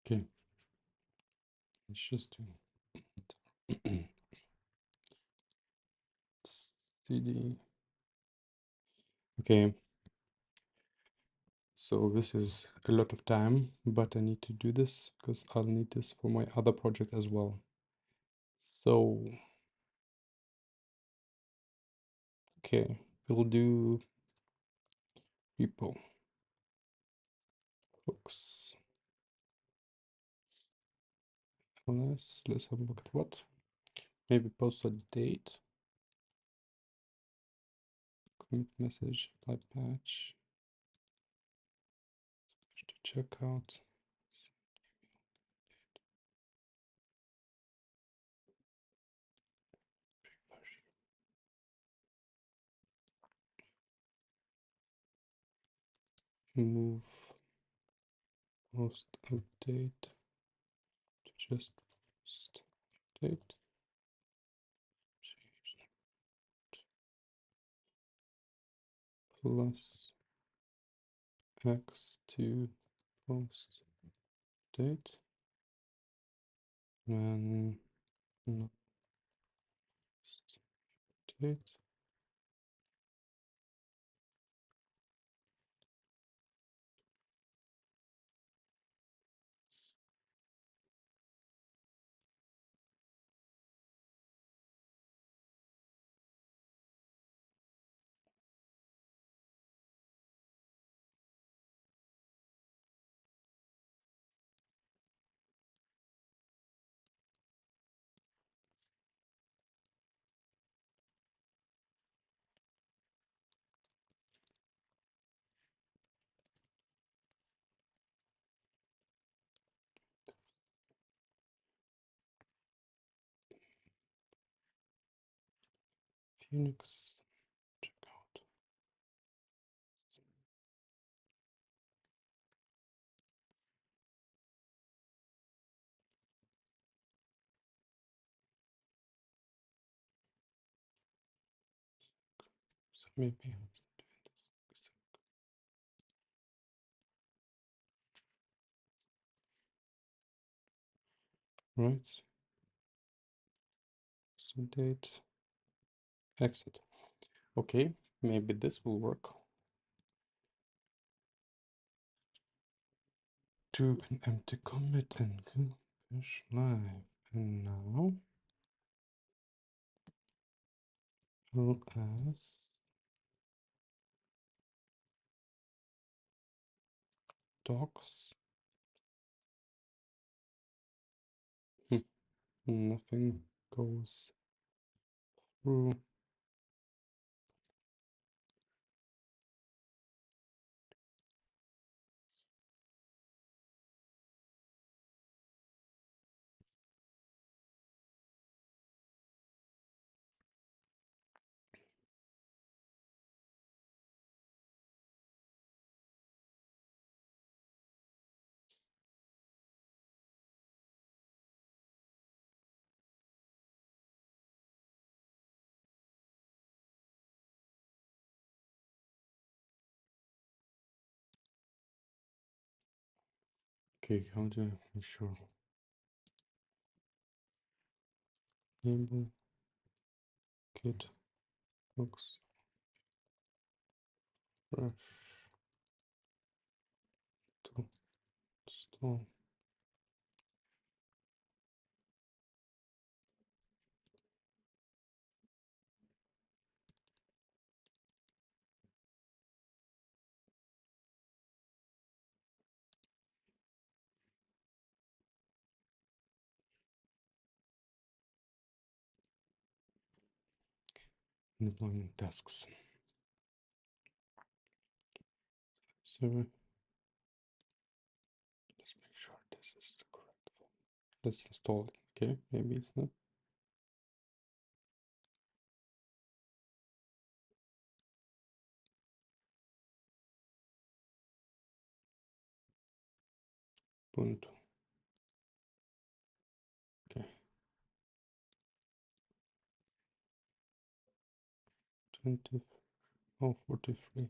Okay, let's just do cd. Okay, so this is a lot of time, but I need to do this because I'll need this for my other project as well. So, okay, we'll do repo hooks. Let's have a look at what. Maybe post a date. Commit message, apply patch. To check out. Move post update to just post update. Plus X to post date. And not date. Phoenix. Check out. So maybe I'm doing this. Right. So date. Exit. Okay, maybe this will work. Do an empty commit and finish live. And now ls docs. Nothing goes through. Okay, how do I make sure? Enable git hooks fresh to install. Deployment tasks. So let's make sure this is the correct one. Let's install it. Okay, maybe it's not. Ubuntu. Okay. 43.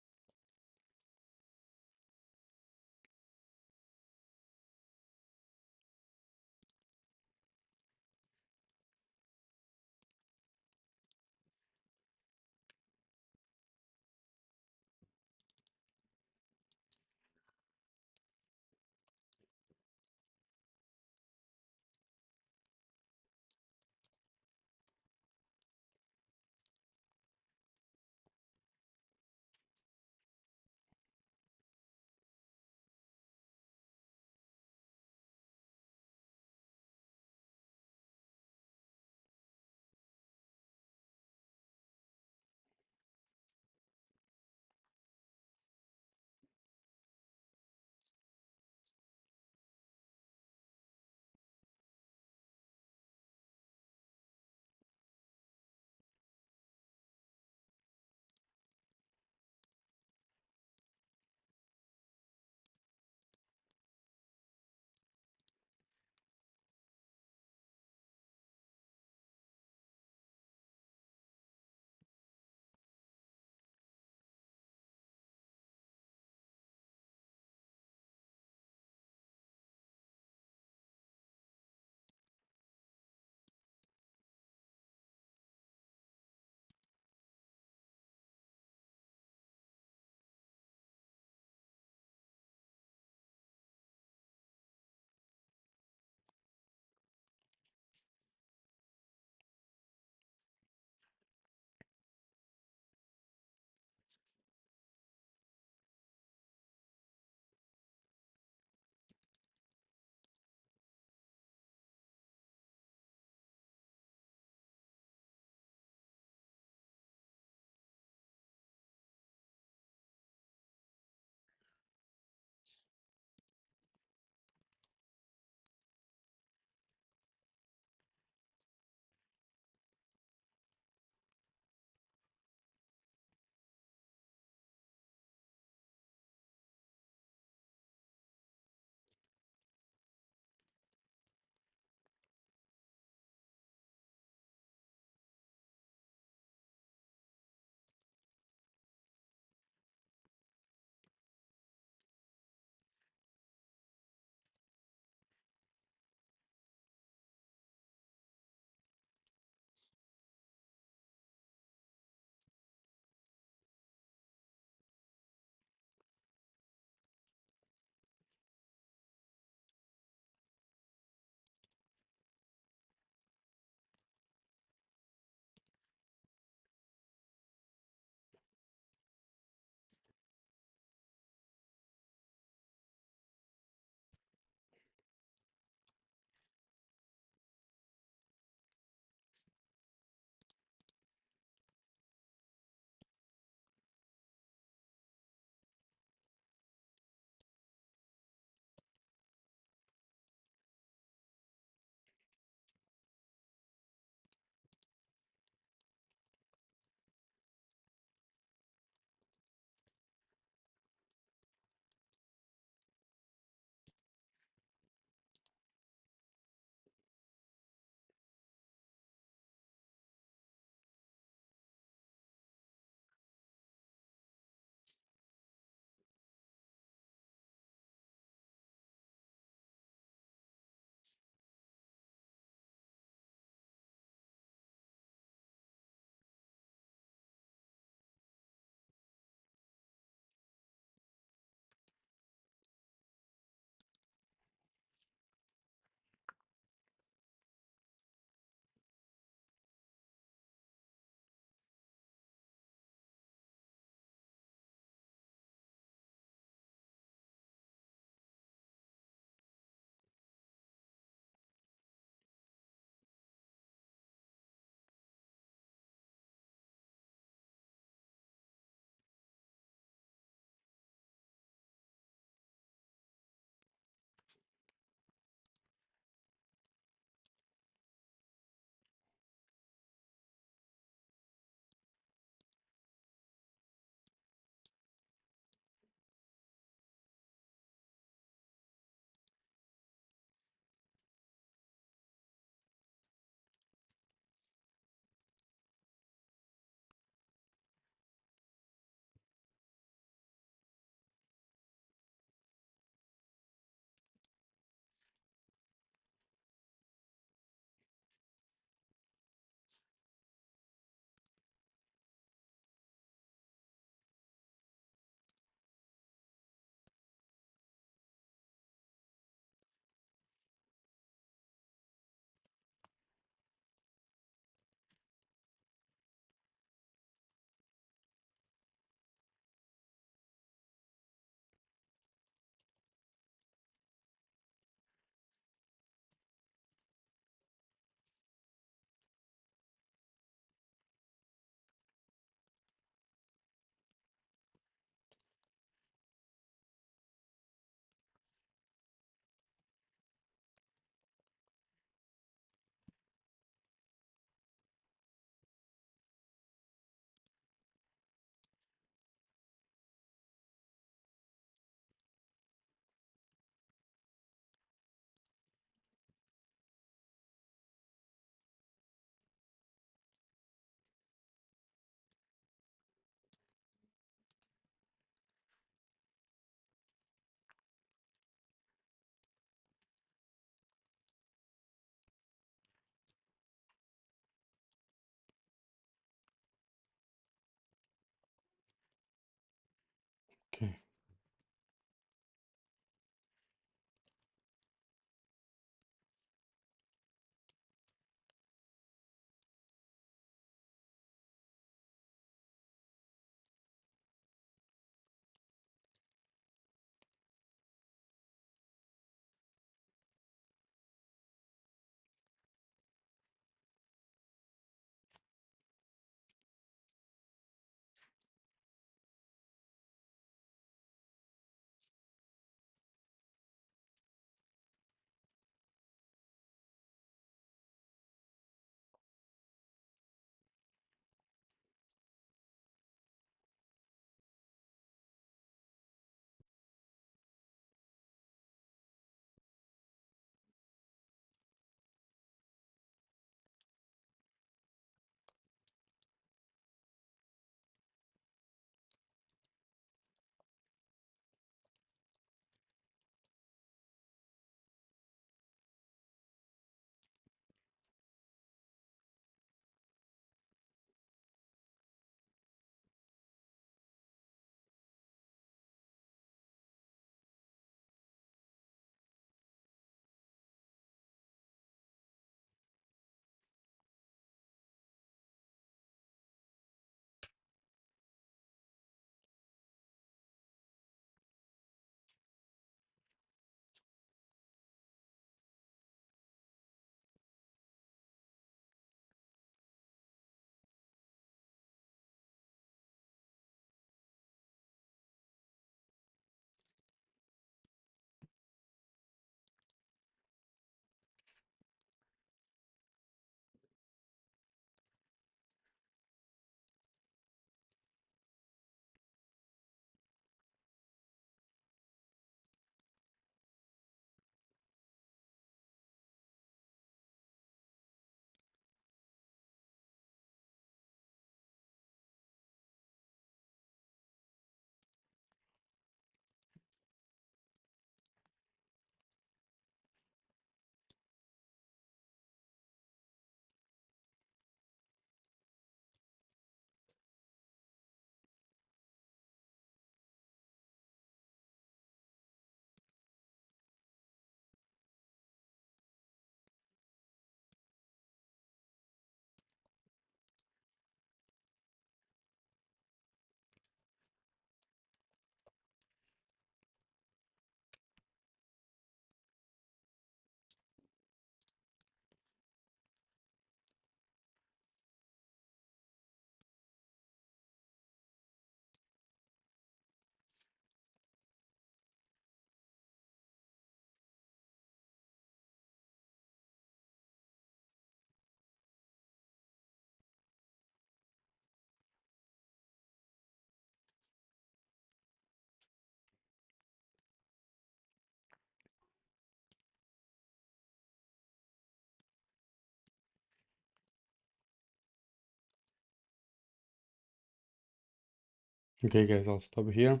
Okay guys, I'll stop here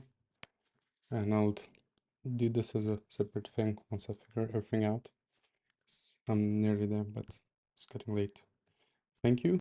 and I'll do this as a separate thing once I figure everything out. I'm nearly there, but it's getting late. Thank you.